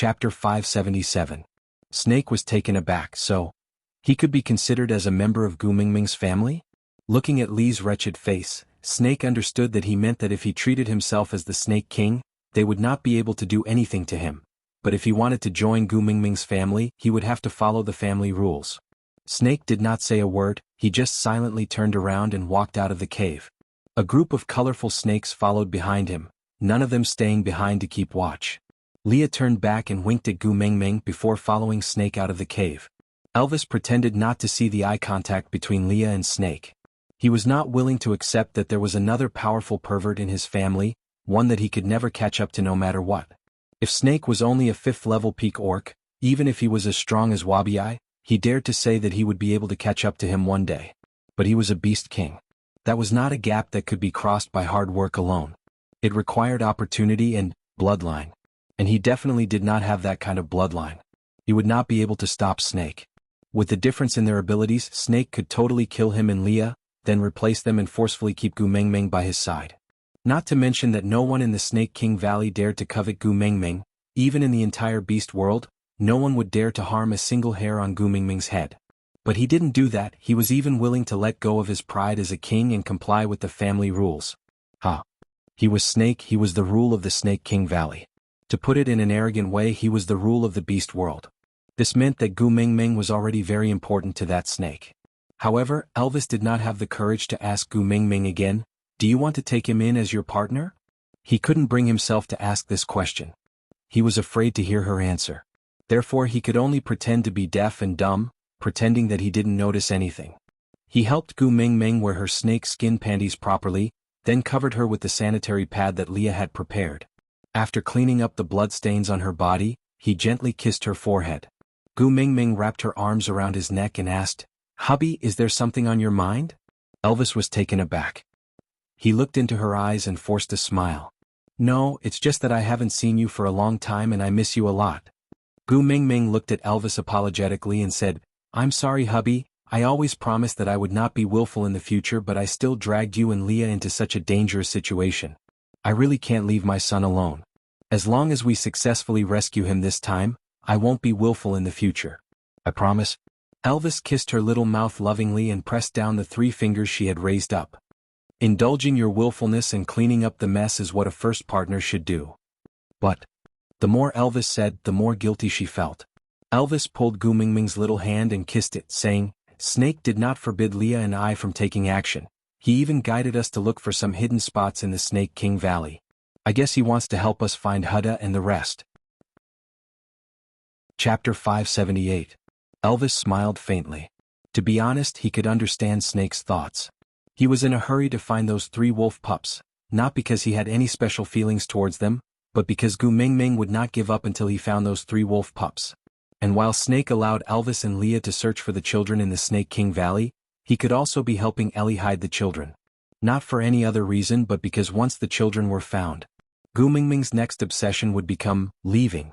Chapter 577. Snake was taken aback. So, he could be considered as a member of Gu Mingming's family? Looking at Li's wretched face, Snake understood that he meant that if he treated himself as the Snake King, they would not be able to do anything to him. But if he wanted to join Gu Mingming's family, he would have to follow the family rules. Snake did not say a word, he just silently turned around and walked out of the cave. A group of colorful snakes followed behind him, none of them staying behind to keep watch. Leah turned back and winked at Gu Mingming before following Snake out of the cave. Elvis pretended not to see the eye contact between Leah and Snake. He was not willing to accept that there was another powerful pervert in his family, one that he could never catch up to no matter what. If Snake was only a 5th-level peak orc, even if he was as strong as Wabi, he dared to say that he would be able to catch up to him one day. But he was a beast king. That was not a gap that could be crossed by hard work alone. It required opportunity and bloodline. And he definitely did not have that kind of bloodline. He would not be able to stop Snake. With the difference in their abilities, Snake could totally kill him and Leah, then replace them and forcefully keep Gu Mingming by his side. Not to mention that no one in the Snake King Valley dared to covet Gu Mingming, even in the entire beast world, no one would dare to harm a single hair on Gu Mingming's head. But he didn't do that, he was even willing to let go of his pride as a king and comply with the family rules. He was Snake, he was the rule of the Snake King Valley. To put it in an arrogant way, he was the rule of the beast world. This meant that Gu Mingming was already very important to that snake. However, Elvis did not have the courage to ask Gu Mingming again, "Do you want to take him in as your partner?" He couldn't bring himself to ask this question. He was afraid to hear her answer. Therefore he could only pretend to be deaf and dumb, pretending that he didn't notice anything. He helped Gu Mingming wear her snake skin panties properly, then covered her with the sanitary pad that Leah had prepared. After cleaning up the bloodstains on her body, he gently kissed her forehead. Gu Mingming wrapped her arms around his neck and asked, "Hubby, is there something on your mind?" Elvis was taken aback. He looked into her eyes and forced a smile. "No, it's just that I haven't seen you for a long time and I miss you a lot." Gu Mingming looked at Elvis apologetically and said, "I'm sorry, hubby, I always promised that I would not be willful in the future, but I still dragged you and Leah into such a dangerous situation. I really can't leave my son alone. As long as we successfully rescue him this time, I won't be willful in the future. I promise." Elvis kissed her little mouth lovingly and pressed down the 3 fingers she had raised up. Indulging your willfulness and cleaning up the mess is what a first partner should do. But the more Elvis said, the more guilty she felt. Elvis pulled Gu Mingming's little hand and kissed it, saying, "Snake did not forbid Leah and I from taking action. He even guided us to look for some hidden spots in the Snake King Valley. I guess he wants to help us find Huda and the rest." Chapter 578. Elvis smiled faintly. To be honest, he could understand Snake's thoughts. He was in a hurry to find those 3 wolf pups, not because he had any special feelings towards them, but because Gu Mingming would not give up until he found those 3 wolf pups. And while Snake allowed Elvis and Leah to search for the children in the Snake King Valley, he could also be helping Ellie hide the children. Not for any other reason but because once the children were found, Gu Mingming's next obsession would become leaving.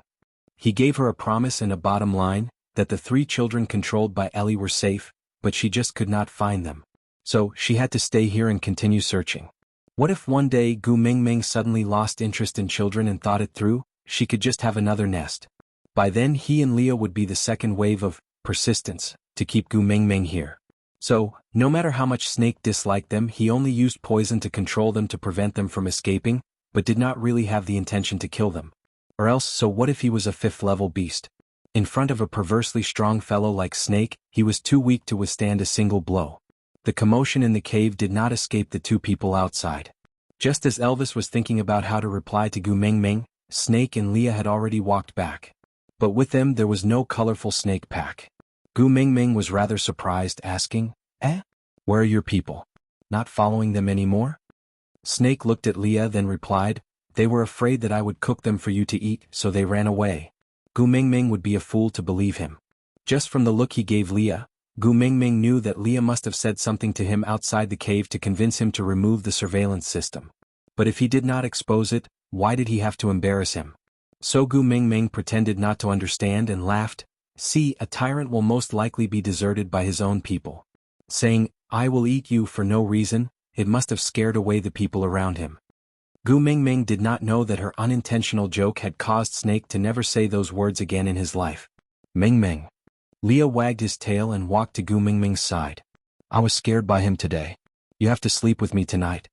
He gave her a promise and a bottom line, that the 3 children controlled by Ellie were safe, but she just could not find them. So, she had to stay here and continue searching. What if one day Gu Mingming suddenly lost interest in children and thought it through, she could just have another nest. By then he and Leah would be the second wave of persistence to keep Gu Mingming here. So, no matter how much Snake disliked them, he only used poison to control them to prevent them from escaping, but did not really have the intention to kill them. Or else, so what if he was a 5th-level beast? In front of a perversely strong fellow like Snake, he was too weak to withstand a single blow. The commotion in the cave did not escape the 2 people outside. Just as Elvis was thinking about how to reply to Gu Mingming, Snake and Leah had already walked back. But with them there was no colorful snake pack. Gu Mingming was rather surprised, asking, "Where are your people? Not following them anymore?" Snake looked at Leah then replied, "They were afraid that I would cook them for you to eat, so they ran away." Gu Mingming would be a fool to believe him. Just from the look he gave Leah, Gu Mingming knew that Leah must have said something to him outside the cave to convince him to remove the surveillance system. But if he did not expose it, why did he have to embarrass him? So Gu Mingming pretended not to understand and laughed. "See, a tyrant will most likely be deserted by his own people." Saying, "I will eat you for no reason," it must have scared away the people around him. Gu Mingming did not know that her unintentional joke had caused Snake to never say those words again in his life. Mingming. Leah wagged his tail and walked to Gu Mingming's side. I was scared by him today. You have to sleep with me tonight.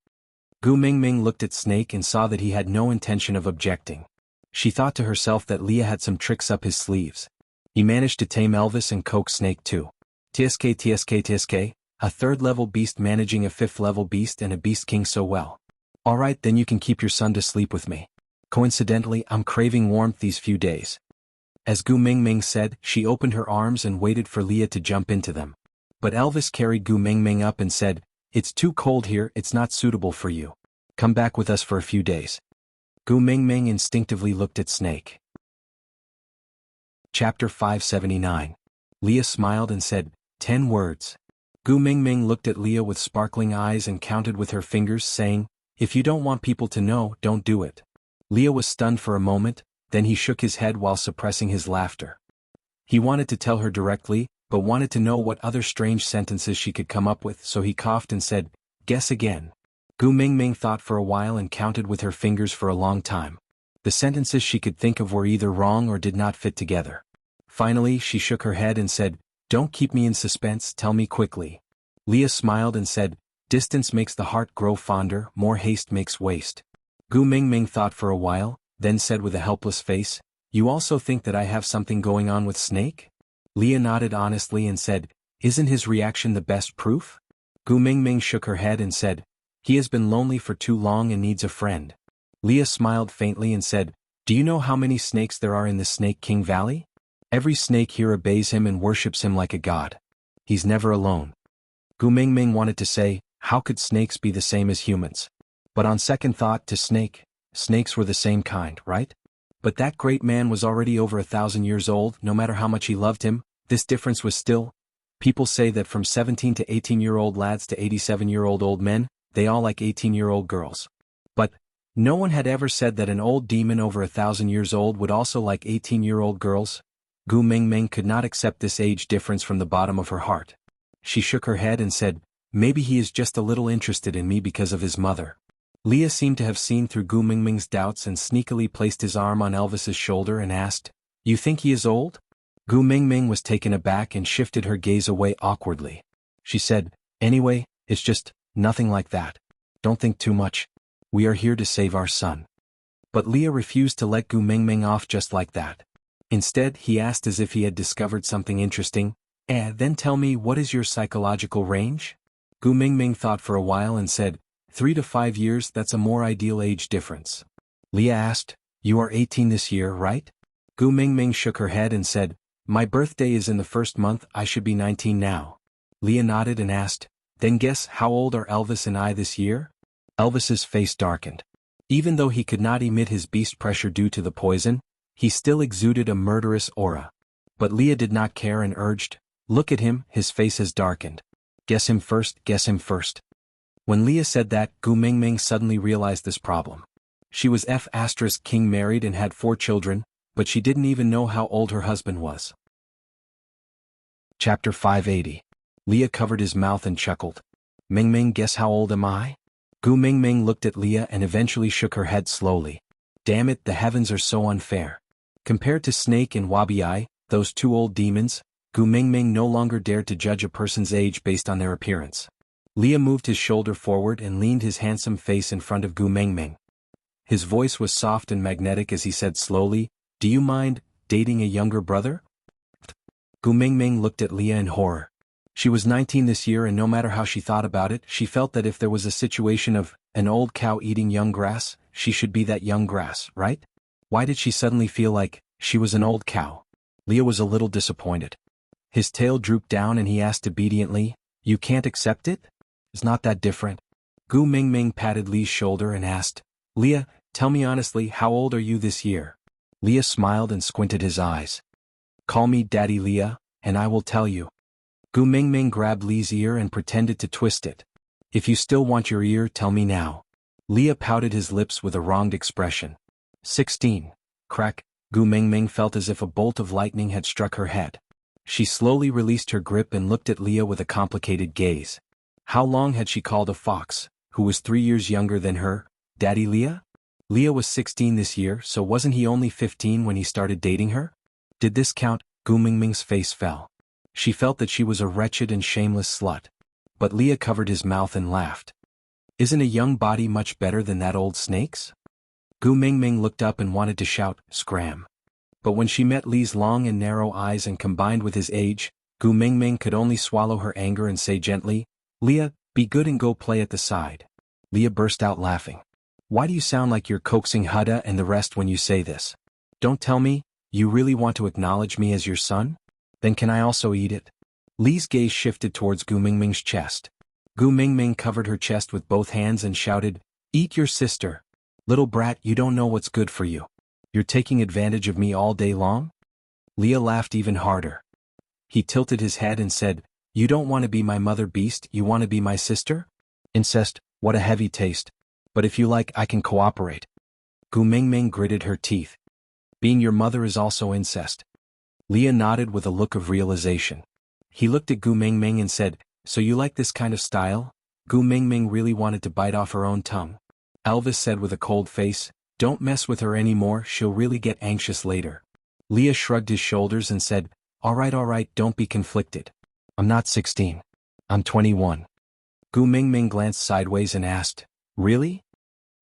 Gu Mingming looked at Snake and saw that he had no intention of objecting. She thought to herself that Leah had some tricks up his sleeves. He managed to tame Elvis and coax Snake too. TSK, a third-level beast managing a fifth-level beast and a beast king so well. Alright, then you can keep your son to sleep with me. Coincidentally, I'm craving warmth these few days. As Gu Mingming said, she opened her arms and waited for Leah to jump into them. But Elvis carried Gu Mingming up and said, It's too cold here, it's not suitable for you. Come back with us for a few days. Gu Mingming instinctively looked at Snake. Chapter 579. Leah smiled and said, 10 words. Gu Mingming looked at Leah with sparkling eyes and counted with her fingers, saying, If you don't want people to know, don't do it. Leah was stunned for a moment, then he shook his head while suppressing his laughter. He wanted to tell her directly, but wanted to know what other strange sentences she could come up with, so he coughed and said, Guess again. Gu Mingming thought for a while and counted with her fingers for a long time. The sentences she could think of were either wrong or did not fit together. Finally, she shook her head and said, Don't keep me in suspense, tell me quickly. Leah smiled and said, Distance makes the heart grow fonder, more haste makes waste. Gu Mingming thought for a while, then said with a helpless face, You also think that I have something going on with Snake? Leah nodded honestly and said, Isn't his reaction the best proof? Gu Mingming shook her head and said, He has been lonely for too long and needs a friend. Leah smiled faintly and said, Do you know how many snakes there are in the Snake King Valley? Every snake here obeys him and worships him like a god. He's never alone. Gu Mingming wanted to say, How could snakes be the same as humans? But on second thought to Snake, snakes were the same kind, right? But that great man was already over 1,000 years old. No matter how much he loved him, this difference was still. People say that from 17 to 18-year-old lads to 87-year-old old men, they all like 18-year-old girls. But no one had ever said that an old demon over 1,000 years old would also like 18-year-old girls. Gu Mingming could not accept this age difference from the bottom of her heart. She shook her head and said, Maybe he is just a little interested in me because of his mother. Leah seemed to have seen through Gu Mingming's doubts and sneakily placed his arm on Elvis's shoulder and asked, You think he is old? Gu Mingming was taken aback and shifted her gaze away awkwardly. She said, Anyway, it's just, nothing like that. Don't think too much. We are here to save our son. But Leah refused to let Gu Mingming off just like that. Instead, he asked as if he had discovered something interesting, Then tell me, what is your psychological range? Gu Mingming thought for a while and said, 3 to 5 years, that's a more ideal age difference. Leah asked, You are 18 this year, right? Gu Mingming shook her head and said, My birthday is in the first month, I should be 19 now. Leah nodded and asked, Then guess how old are Elvis and I this year? Elvis's face darkened. Even though he could not emit his beast pressure due to the poison, he still exuded a murderous aura. But Leah did not care and urged, Look at him, his face has darkened. Guess him first, guess him first. When Leah said that, Gu Mingming suddenly realized this problem. She was King married and had 4 children, but she didn't even know how old her husband was. Chapter 580. Leah covered his mouth and chuckled. Mingming, guess how old am I? Gu Mingming looked at Leah and eventually shook her head slowly. Damn it, the heavens are so unfair. Compared to Snake and Wabi, those 2 old demons, Gu Mingming no longer dared to judge a person's age based on their appearance. Leah moved his shoulder forward and leaned his handsome face in front of Gu Mingming. His voice was soft and magnetic as he said slowly, Do you mind dating a younger brother? Gu Mingming looked at Leah in horror. She was 19 this year and no matter how she thought about it, she felt that if there was a situation of an old cow eating young grass, she should be that young grass, right? Why did she suddenly feel like she was an old cow? Leah was a little disappointed. His tail drooped down and he asked obediently, You can't accept it? It's not that different. Gu Mingming patted Leah's shoulder and asked, Leah, tell me honestly, how old are you this year? Leah smiled and squinted his eyes. Call me Daddy Leah, and I will tell you. Gu Mingming grabbed Leah's ear and pretended to twist it. If you still want your ear, tell me now. Leah pouted his lips with a wronged expression. 16. Crack. Gu Mingming felt as if a bolt of lightning had struck her head. She slowly released her grip and looked at Leah with a complicated gaze. How long had she called a fox, who was 3 years younger than her, Daddy Leah? Leah was 16 this year, so wasn't he only 15 when he started dating her? Did this count? Gu Mingming's face fell. She felt that she was a wretched and shameless slut. But Leah covered his mouth and laughed. Isn't a young body much better than that old snake's? Gu Mingming looked up and wanted to shout, scram. But when she met Lee's long and narrow eyes and combined with his age, Gu Mingming could only swallow her anger and say gently, Leah, be good and go play at the side. Leah burst out laughing. Why do you sound like you're coaxing Huda and the rest when you say this? Don't tell me, you really want to acknowledge me as your son? Then can I also eat it? Lee's gaze shifted towards Gu Mingming's chest. Gu Mingming covered her chest with both hands and shouted, eat your sister. Little brat, you don't know what's good for you. You're taking advantage of me all day long? Leah laughed even harder. He tilted his head and said, you don't want to be my mother beast, you want to be my sister? Incest, what a heavy taste. But if you like, I can cooperate. Gu Mingming gritted her teeth. Being your mother is also incest. Leah nodded with a look of realization. He looked at Gu Mingming and said, so you like this kind of style? Gu Mingming really wanted to bite off her own tongue. Elvis said with a cold face, don't mess with her anymore, she'll really get anxious later. Leah shrugged his shoulders and said, all right, don't be conflicted. I'm not 16. I'm 21. Gu Mingming glanced sideways and asked, really?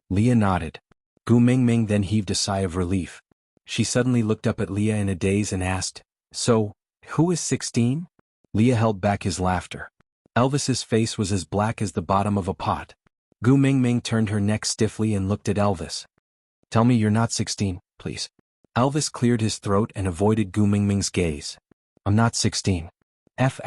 Leah nodded. Gu Mingming then heaved a sigh of relief. She suddenly looked up at Leah in a daze and asked, so, who is 16? Leah held back his laughter. Elvis's face was as black as the bottom of a pot. Gu Mingming turned her neck stiffly and looked at Elvis. Tell me you're not 16, please. Elvis cleared his throat and avoided Gu Mingming's gaze. I'm not 16. F*******.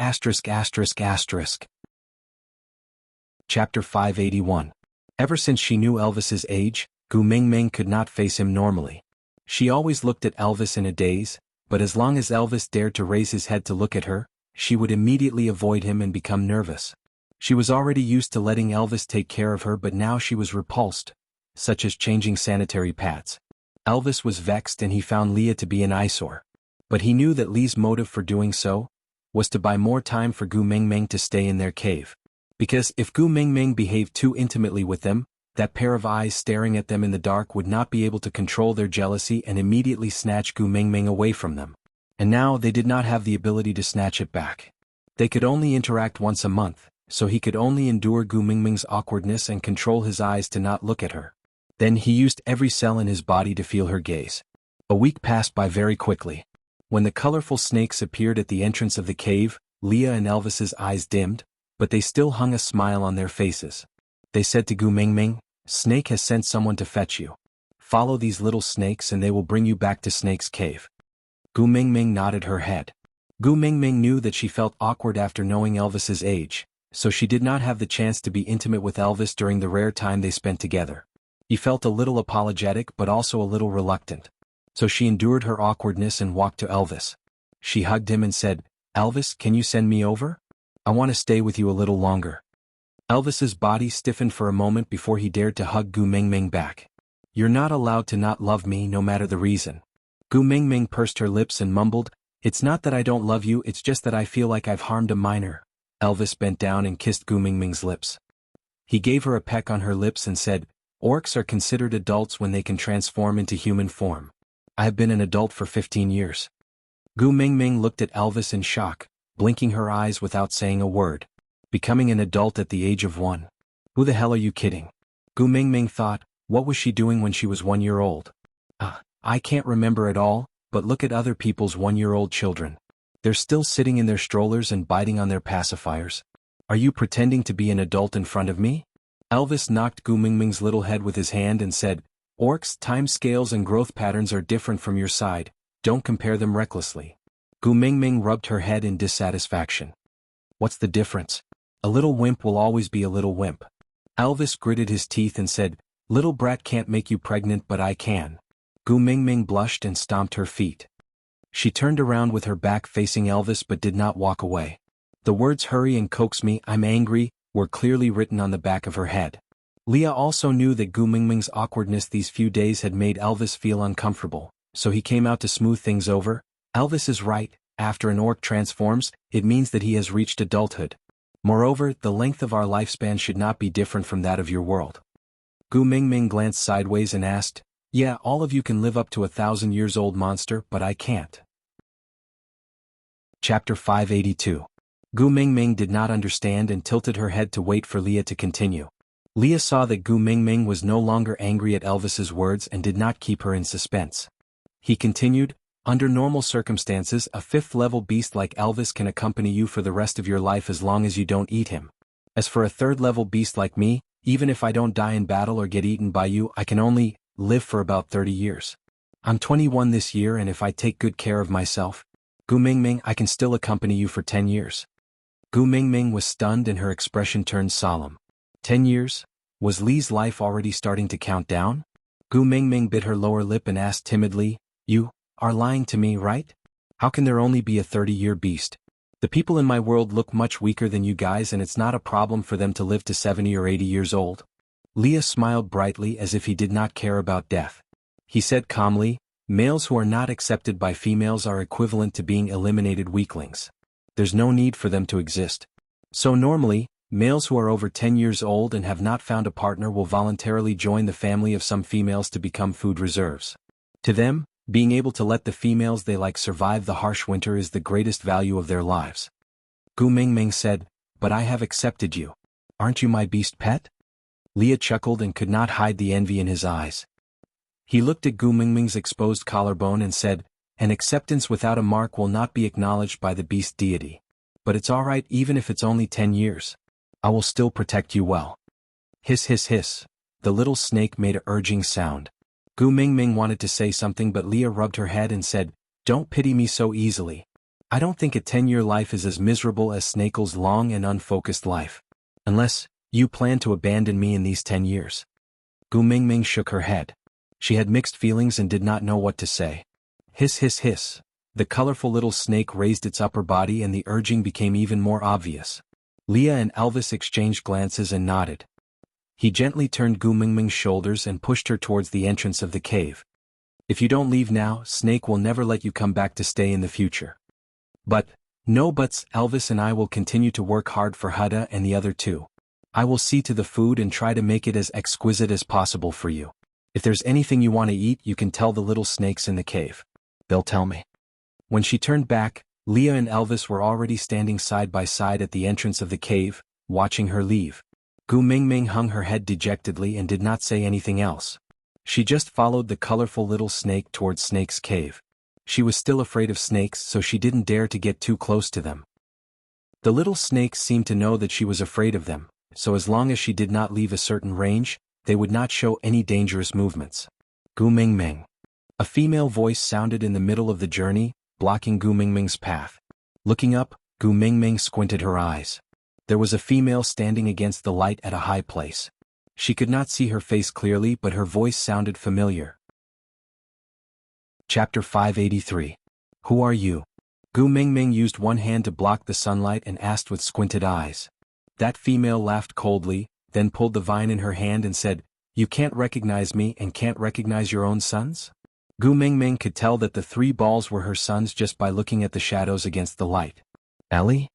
Chapter 581. Ever since she knew Elvis's age, Gu Mingming could not face him normally. She always looked at Elvis in a daze, but as long as Elvis dared to raise his head to look at her, she would immediately avoid him and become nervous. She was already used to letting Elvis take care of her, but now she was repulsed, such as changing sanitary pads. Elvis was vexed and he found Leah to be an eyesore. But he knew that Lee's motive for doing so was to buy more time for Gu Mingming to stay in their cave. Because if Gu Mingming behaved too intimately with them, that pair of eyes staring at them in the dark would not be able to control their jealousy and immediately snatch Gu Mingming away from them. And now they did not have the ability to snatch it back. They could only interact once a month, so he could only endure Gu Mingming's awkwardness and control his eyes to not look at her. Then he used every cell in his body to feel her gaze. A week passed by very quickly. When the colorful snakes appeared at the entrance of the cave, Leah and Elvis's eyes dimmed, but they still hung a smile on their faces. They said to Gu Mingming, Snake has sent someone to fetch you. Follow these little snakes and they will bring you back to Snake's cave. Gu Mingming nodded her head. Gu Mingming knew that she felt awkward after knowing Elvis's age, so she did not have the chance to be intimate with Elvis during the rare time they spent together. He felt a little apologetic but also a little reluctant. So she endured her awkwardness and walked to Elvis. She hugged him and said, Elvis, can you send me over? I want to stay with you a little longer. Elvis's body stiffened for a moment before he dared to hug Gu Mingming back. You're not allowed to not love me no matter the reason. Gu Mingming pursed her lips and mumbled, It's not that I don't love you, it's just that I feel like I've harmed a minor. Elvis bent down and kissed Gu Mingming's lips. He gave her a peck on her lips and said, Orcs are considered adults when they can transform into human form. I have been an adult for 15 years. Gu Mingming looked at Elvis in shock, blinking her eyes without saying a word. Becoming an adult at the age of 1. Who the hell are you kidding? Gu Mingming thought, what was she doing when she was 1 year old? I can't remember at all, but look at other people's 1-year-old children. They're still sitting in their strollers and biting on their pacifiers. Are you pretending to be an adult in front of me? Elvis knocked Gu Mingming's little head with his hand and said, Orcs' time scales and growth patterns are different from your side, don't compare them recklessly. Gu Mingming rubbed her head in dissatisfaction. What's the difference? A little wimp will always be a little wimp. Elvis gritted his teeth and said, Little brat can't make you pregnant but I can. Gu Mingming blushed and stomped her feet. She turned around with her back facing Elvis but did not walk away. The words hurry and coax me, I'm angry, were clearly written on the back of her head. Leah also knew that Gu Mingming's awkwardness these few days had made Elvis feel uncomfortable, so he came out to smooth things over. Elvis is right, after an orc transforms, it means that he has reached adulthood. Moreover, the length of our lifespan should not be different from that of your world. Gu Mingming glanced sideways and asked, "Yeah, all of you can live up to 1,000-years-old monster, but I can't." Chapter 582. Gu Mingming did not understand and tilted her head to wait for Leah to continue. Leah saw that Gu Mingming was no longer angry at Elvis's words and did not keep her in suspense. He continued, "Under normal circumstances, a 5th-level beast like Elvis can accompany you for the rest of your life as long as you don't eat him. As for a 3rd-level beast like me, even if I don't die in battle or get eaten by you, I can only live for about 30 years. I'm 21 this year, and if I take good care of myself, Gu Mingming, I can still accompany you for 10 years. Gu Mingming was stunned and her expression turned solemn. 10 years? Was Li's life already starting to count down? Gu Mingming bit her lower lip and asked timidly, "You are lying to me, right? How can there only be a 30-year beast? The people in my world look much weaker than you guys, and it's not a problem for them to live to 70 or 80 years old." Leah smiled brightly as if he did not care about death. He said calmly, "Males who are not accepted by females are equivalent to being eliminated weaklings. There's no need for them to exist. So normally, males who are over 10 years old and have not found a partner will voluntarily join the family of some females to become food reserves. To them, being able to let the females they like survive the harsh winter is the greatest value of their lives." Gu Mingming said, "But I have accepted you. Aren't you my beast pet?" Leah chuckled and could not hide the envy in his eyes. He looked at Gu Mingming's exposed collarbone and said, "An acceptance without a mark will not be acknowledged by the beast deity. But it's alright even if it's only 10 years. I will still protect you well." Hiss hiss hiss. The little snake made a urging sound. Gu Mingming wanted to say something, but Leah rubbed her head and said, "Don't pity me so easily. I don't think a 10-year life is as miserable as Snakel's long and unfocused life. Unless you plan to abandon me in these 10 years. Gu Mingming shook her head. She had mixed feelings and did not know what to say. Hiss hiss hiss. The colorful little snake raised its upper body and the urging became even more obvious. Leah and Elvis exchanged glances and nodded. He gently turned Gu Mingming's shoulders and pushed her towards the entrance of the cave. "If you don't leave now, Snake will never let you come back to stay in the future." "But, no buts, Elvis and I will continue to work hard for Huda and the other two. I will see to the food and try to make it as exquisite as possible for you. If there's anything you want to eat, you can tell the little snakes in the cave. They'll tell me." When she turned back, Leah and Elvis were already standing side by side at the entrance of the cave, watching her leave. Gu Mingming hung her head dejectedly and did not say anything else. She just followed the colorful little snake towards Snake's cave. She was still afraid of snakes, so she didn't dare to get too close to them. The little snakes seemed to know that she was afraid of them, so as long as she did not leave a certain range, they would not show any dangerous movements. Gu Mingming. A female voice sounded in the middle of the journey, blocking Gu Mingming's path. Looking up, Gu Mingming squinted her eyes. There was a female standing against the light at a high place. She could not see her face clearly, but her voice sounded familiar. Chapter 583. Who are you? Gu Mingming used one hand to block the sunlight and asked with squinted eyes. That female laughed coldly, then pulled the vine in her hand and said, "You can't recognize me and can't recognize your own sons?" Gu Mingming could tell that the 3 balls were her sons just by looking at the shadows against the light. "Ellie?"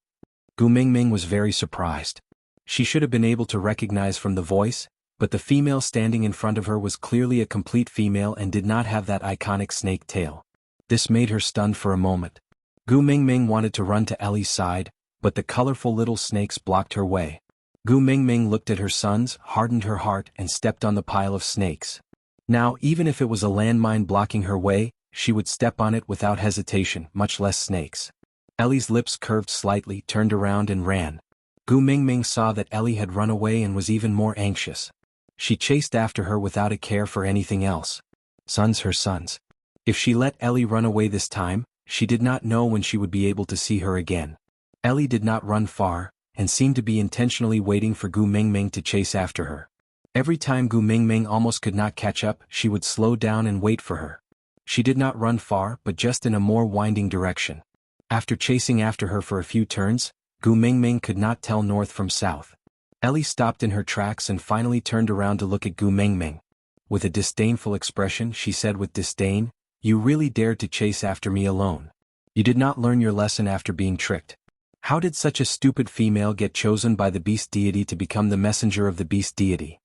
Gu Mingming was very surprised. She should have been able to recognize from the voice, but the female standing in front of her was clearly a complete female and did not have that iconic snake tail. This made her stunned for a moment. Gu Mingming wanted to run to Ellie's side, but the colorful little snakes blocked her way. Gu Mingming looked at her sons, hardened her heart, and stepped on the pile of snakes. Now, even if it was a landmine blocking her way, she would step on it without hesitation, much less snakes. Ellie's lips curved slightly, turned around and ran. Gu Mingming saw that Ellie had run away and was even more anxious. She chased after her without a care for anything else. Sons, her sons. If she let Ellie run away this time, she did not know when she would be able to see her again. Ellie did not run far, and seemed to be intentionally waiting for Gu Mingming to chase after her. Every time Gu Mingming almost could not catch up, she would slow down and wait for her. She did not run far, but just in a more winding direction. After chasing after her for a few turns, Gu Mingming could not tell north from south. Ellie stopped in her tracks and finally turned around to look at Gu Mingming. With a disdainful expression, she said with disdain, "You really dared to chase after me alone. You did not learn your lesson after being tricked. How did such a stupid female get chosen by the beast deity to become the messenger of the beast deity?"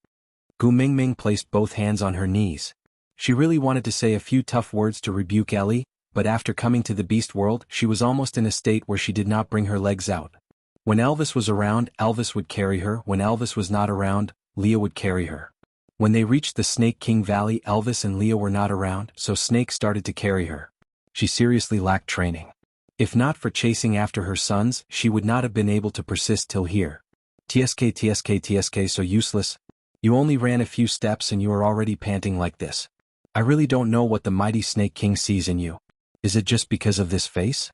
Gu Mingming placed both hands on her knees. She really wanted to say a few tough words to rebuke Ellie, but after coming to the beast world she was almost in a state where she did not bring her legs out. When Elvis was around, Elvis would carry her. When Elvis was not around, Leah would carry her. When they reached the Snake King Valley, Elvis and Leah were not around, so Snake started to carry her. She seriously lacked training. If not for chasing after her sons, she would not have been able to persist till here. TSK, so useless. You only ran a few steps and you are already panting like this. I really don't know what the mighty Snake King sees in you. Is it just because of this face?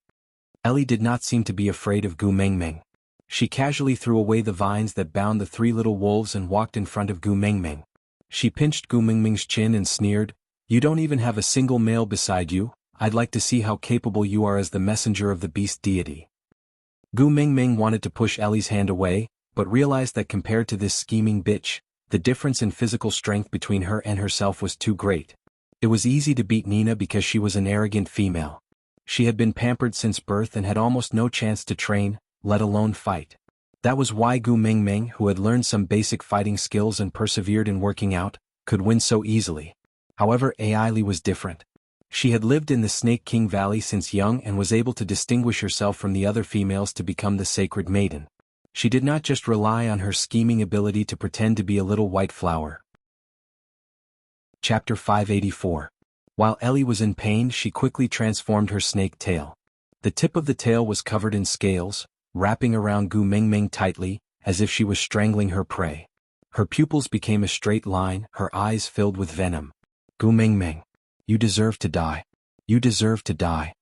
Ellie did not seem to be afraid of Gu Mingming. She casually threw away the vines that bound the three little wolves and walked in front of Gu Mingming. She pinched Gu Mingming's chin and sneered, "You don't even have a single male beside you. I'd like to see how capable you are as the messenger of the beast deity." Gu Mingming wanted to push Ellie's hand away, but realized that compared to this scheming bitch, the difference in physical strength between her and herself was too great. It was easy to beat Nina because she was an arrogant female. She had been pampered since birth and had almost no chance to train, let alone fight. That was why Gu Mingming, who had learned some basic fighting skills and persevered in working out, could win so easily. However, Ailey was different. She had lived in the Snake King Valley since young and was able to distinguish herself from the other females to become the sacred maiden. She did not just rely on her scheming ability to pretend to be a little white flower. Chapter 584. While Ellie was in pain, she quickly transformed her snake tail. The tip of the tail was covered in scales, wrapping around Gu Mingming tightly, as if she was strangling her prey. Her pupils became a straight line, her eyes filled with venom. Gu Mingming, you deserve to die. You deserve to die.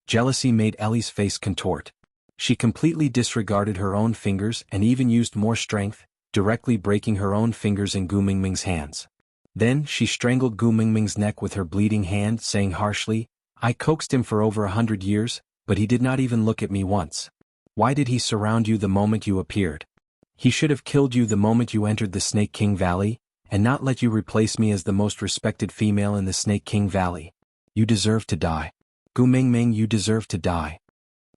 Jealousy made Ellie's face contort. She completely disregarded her own fingers and even used more strength, directly breaking her own fingers in Gu Mingming's hands. Then she strangled Gu Mingming's neck with her bleeding hand, saying harshly, "I coaxed him for over 100 years, but he did not even look at me once. Why did he surround you the moment you appeared? He should have killed you the moment you entered the Snake King Valley, and not let you replace me as the most respected female in the Snake King Valley. You deserve to die. Gu Mingming, you deserve to die."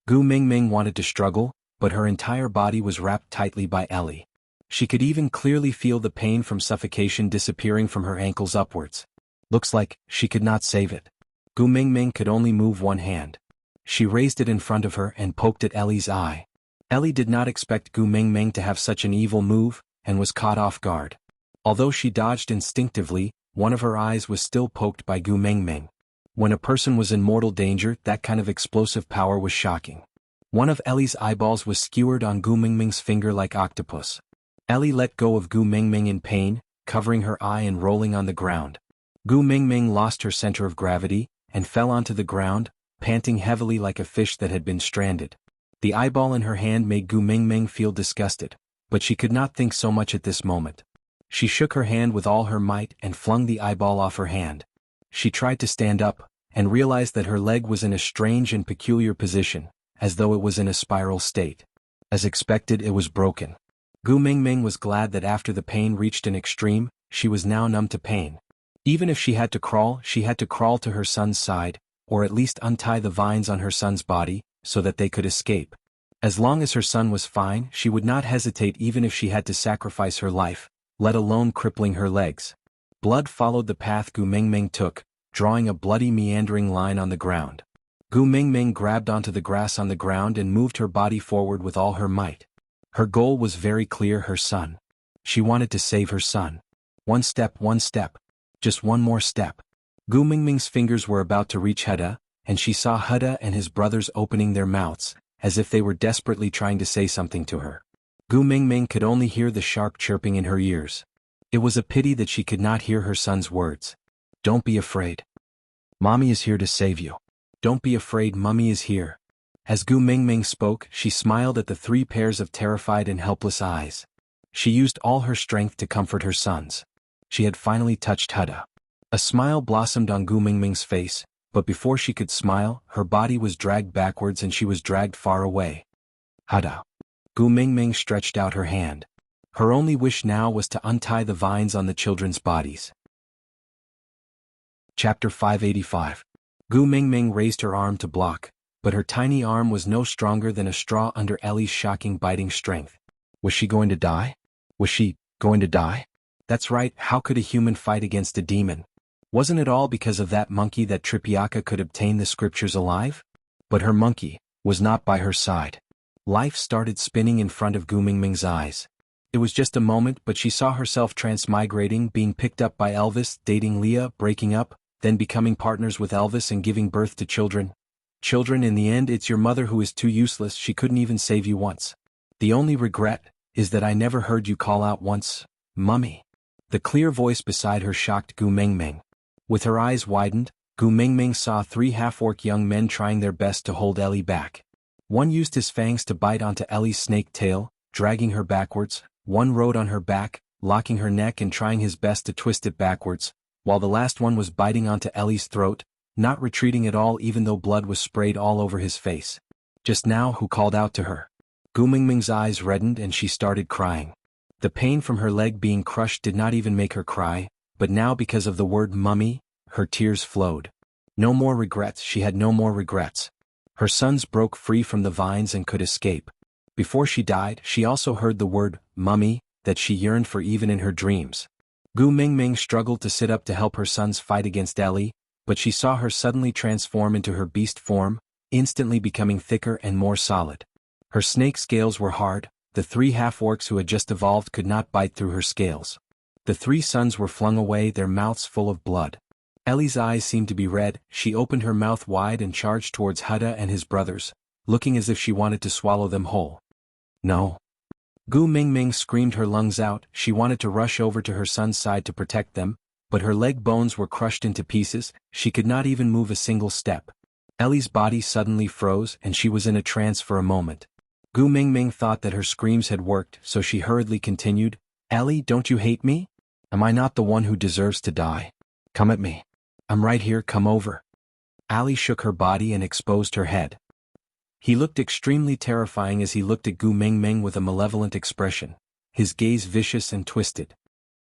Gu Mingming wanted to struggle, but her entire body was wrapped tightly by Ellie. She could even clearly feel the pain from suffocation disappearing from her ankles upwards. Looks like she could not save it. Gu Mingming could only move one hand. She raised it in front of her and poked at Ellie's eye. Ellie did not expect Gu Mingming to have such an evil move, and was caught off guard. Although she dodged instinctively, one of her eyes was still poked by Gu Mingming. When a person was in mortal danger, that kind of explosive power was shocking. One of Ellie's eyeballs was skewered on Gu Mingming's finger like octopus. Ellie let go of Gu Mingming in pain, covering her eye and rolling on the ground. Gu Mingming lost her center of gravity, and fell onto the ground, panting heavily like a fish that had been stranded. The eyeball in her hand made Gu Mingming feel disgusted, but she could not think so much at this moment. She shook her hand with all her might and flung the eyeball off her hand. She tried to stand up, and realized that her leg was in a strange and peculiar position, as though it was in a spiral state. As expected, it was broken. Gu Mingming was glad that after the pain reached an extreme, she was now numb to pain. Even if she had to crawl to her son's side, or at least untie the vines on her son's body, so that they could escape. As long as her son was fine, she would not hesitate even if she had to sacrifice her life, let alone crippling her legs. Blood followed the path Gu Mingming took, drawing a bloody meandering line on the ground. Gu Mingming grabbed onto the grass on the ground and moved her body forward with all her might. Her goal was very clear: her son. She wanted to save her son. One step, just one more step. Gu Mingming's fingers were about to reach Huda, and she saw Huda and his brothers opening their mouths, as if they were desperately trying to say something to her. Gu Mingming could only hear the sharp chirping in her ears. It was a pity that she could not hear her son's words. "Don't be afraid. Mommy is here to save you. Don't be afraid, Mummy is here." As Gu Mingming spoke, she smiled at the three pairs of terrified and helpless eyes. She used all her strength to comfort her sons. She had finally touched Huda. A smile blossomed on Gu Mingming's face, but before she could smile, her body was dragged backwards and she was dragged far away. "Huda." Gu Mingming stretched out her hand. Her only wish now was to untie the vines on the children's bodies. Chapter 585. Gu Mingming raised her arm to block, but her tiny arm was no stronger than a straw under Ellie's shocking biting strength. Was she going to die? Was she going to die? That's right, how could a human fight against a demon? Wasn't it all because of that monkey that Tripiaka could obtain the scriptures alive? But her monkey was not by her side. Life started spinning in front of Gu Mingming's eyes. It was just a moment, but she saw herself transmigrating, being picked up by Elvis, dating Leah, breaking up, then becoming partners with Elvis and giving birth to children. Children, in the end, it's your mother who is too useless, she couldn't even save you once. The only regret is that I never heard you call out once, Mummy. The clear voice beside her shocked Gu Mingming. With her eyes widened, Gu Mingming saw 3 half-orc young men trying their best to hold Ellie back. One used his fangs to bite onto Ellie's snake tail, dragging her backwards. One rode on her back, locking her neck and trying his best to twist it backwards, while the last one was biting onto Ellie's throat, not retreating at all even though blood was sprayed all over his face. Just now, who called out to her? Gu Mingming's eyes reddened and she started crying. The pain from her leg being crushed did not even make her cry, but now because of the word mummy, her tears flowed. No more regrets, she had no more regrets. Her sons broke free from the vines and could escape. Before she died, she also heard the word mummy that she yearned for even in her dreams. Gu Mingming struggled to sit up to help her sons fight against Ellie, but she saw her suddenly transform into her beast form, instantly becoming thicker and more solid. Her snake scales were hard, the 3 half-orcs who had just evolved could not bite through her scales. The 3 sons were flung away, their mouths full of blood. Ellie's eyes seemed to be red, she opened her mouth wide and charged towards Hutta and his brothers, looking as if she wanted to swallow them whole. No. Gu Mingming screamed her lungs out, she wanted to rush over to her son's side to protect them, but her leg bones were crushed into pieces, she could not even move a single step. Ellie's body suddenly froze and she was in a trance for a moment. Gu Mingming thought that her screams had worked, so she hurriedly continued, Ellie, don't you hate me? Am I not the one who deserves to die? Come at me. I'm right here, come over. Ellie shook her body and exposed her head. He looked extremely terrifying as he looked at Gu Mingming with a malevolent expression, his gaze vicious and twisted.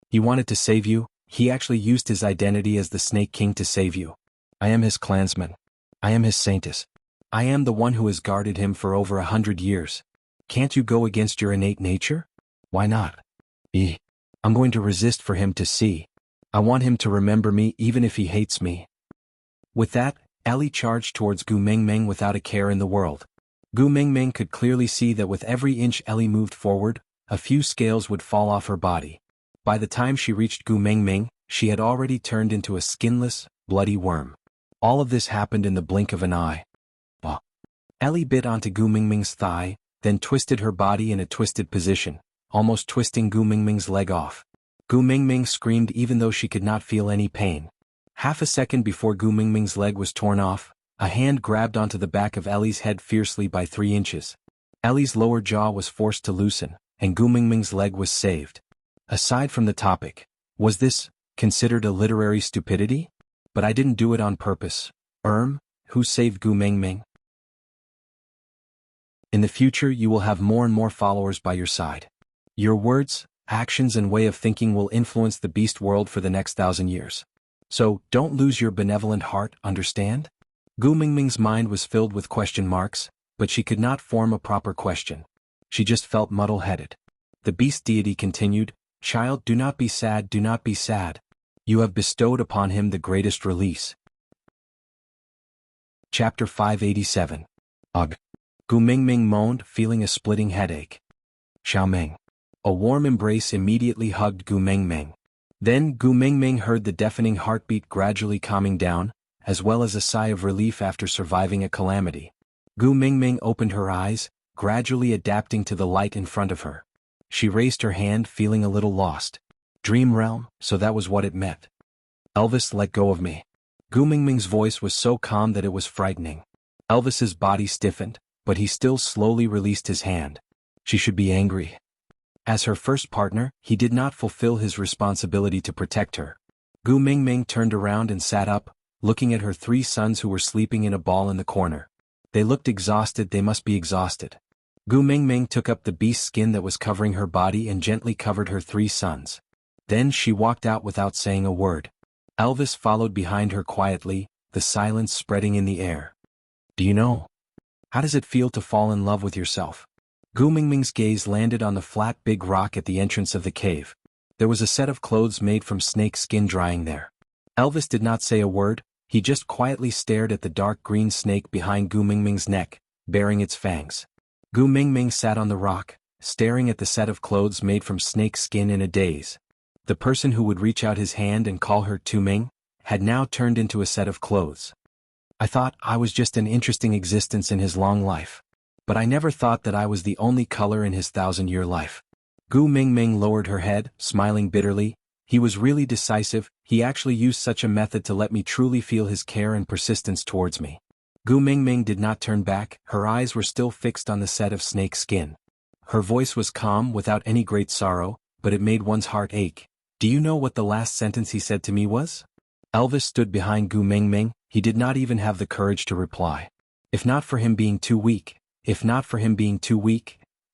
He wanted to save you, he actually used his identity as the Snake King to save you. I am his clansman. I am his saintess. I am the one who has guarded him for over 100 years. Can't you go against your innate nature? Why not? I'm going to resist for him to see. I want him to remember me even if he hates me. With that, Ellie charged towards Gu Mingming without a care in the world. Gu Mingming could clearly see that with every inch Ellie moved forward, a few scales would fall off her body. By the time she reached Gu Mingming, she had already turned into a skinless, bloody worm. All of this happened in the blink of an eye. Ellie bit onto Gu Mingming's thigh, then twisted her body in a twisted position, almost twisting Gu Mingming's leg off. Gu Mingming screamed even though she could not feel any pain. Half a second before Gu Mingming's leg was torn off, a hand grabbed onto the back of Ellie's head fiercely by 3 inches. Ellie's lower jaw was forced to loosen, and Gu Mingming's leg was saved. Aside from the topic, was this considered a literary stupidity? But I didn't do it on purpose. Who saved Gu Mingming? In the future you will have more and more followers by your side. Your words, actions and way of thinking will influence the beast world for the next 1,000 years. So, don't lose your benevolent heart, understand? Gu Mingming's mind was filled with question marks, but she could not form a proper question. She just felt muddle-headed. The beast deity continued, Child, do not be sad, do not be sad. You have bestowed upon him the greatest release. Chapter 587. Ugh. Gu Mingming moaned, feeling a splitting headache. Xiaoming. A warm embrace immediately hugged Gu Mingming. Then Gu Mingming heard the deafening heartbeat gradually calming down, as well as a sigh of relief after surviving a calamity. Gu Mingming opened her eyes, gradually adapting to the light in front of her. She raised her hand, feeling a little lost. Dream realm, so that was what it meant. Elvis, let go of me. Gu Mingming's voice was so calm that it was frightening. Elvis's body stiffened, but he still slowly released his hand. She should be angry. As her first partner, he did not fulfill his responsibility to protect her. Gu Mingming turned around and sat up, looking at her 3 sons who were sleeping in a ball in the corner. They looked exhausted, they must be exhausted. Gu Mingming took up the beast skin that was covering her body and gently covered her 3 sons. Then she walked out without saying a word. Elvis followed behind her quietly, the silence spreading in the air. Do you know? How does it feel to fall in love with yourself? Gu Mingming's gaze landed on the flat big rock at the entrance of the cave. There was a set of clothes made from snake skin drying there. Elvis did not say a word, he just quietly stared at the dark green snake behind Gu Mingming's neck, baring its fangs. Gu Mingming sat on the rock, staring at the set of clothes made from snake skin in a daze. The person who would reach out his hand and call her Tu Ming had now turned into a set of clothes. I thought I was just an interesting existence in his long life. But I never thought that I was the only color in his 1,000-year life. Gu Mingming lowered her head, smiling bitterly. He was really decisive, he actually used such a method to let me truly feel his care and persistence towards me. Gu Mingming did not turn back, her eyes were still fixed on the set of snake skin. Her voice was calm without any great sorrow, but it made one's heart ache. Do you know what the last sentence he said to me was? Elvis stood behind Gu Mingming, he did not even have the courage to reply. If not for him being too weak,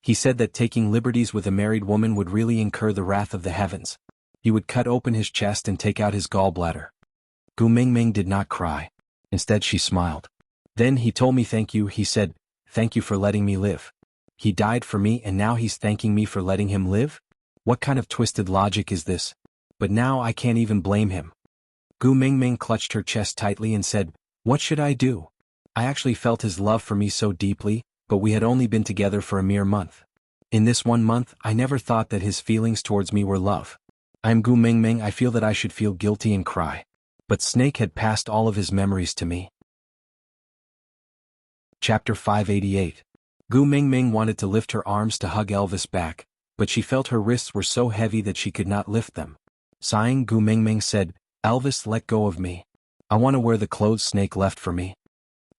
he said that taking liberties with a married woman would really incur the wrath of the heavens. He would cut open his chest and take out his gallbladder. Gu Mingming did not cry. Instead she smiled. Then he told me thank you, he said, thank you for letting me live. He died for me and now he's thanking me for letting him live? What kind of twisted logic is this? But now I can't even blame him. Gu Mingming clutched her chest tightly and said, what should I do? I actually felt his love for me so deeply, but we had only been together for a mere month. In this 1 month, I never thought that his feelings towards me were love. I'm Gu Mingming, I feel that I should feel guilty and cry. But Snake had passed all of his memories to me. Chapter 588. Gu Mingming wanted to lift her arms to hug Elvis back, but she felt her wrists were so heavy that she could not lift them. Sighing, Gu Mingming said, Elvis, let go of me. I want to wear the clothes Snake left for me.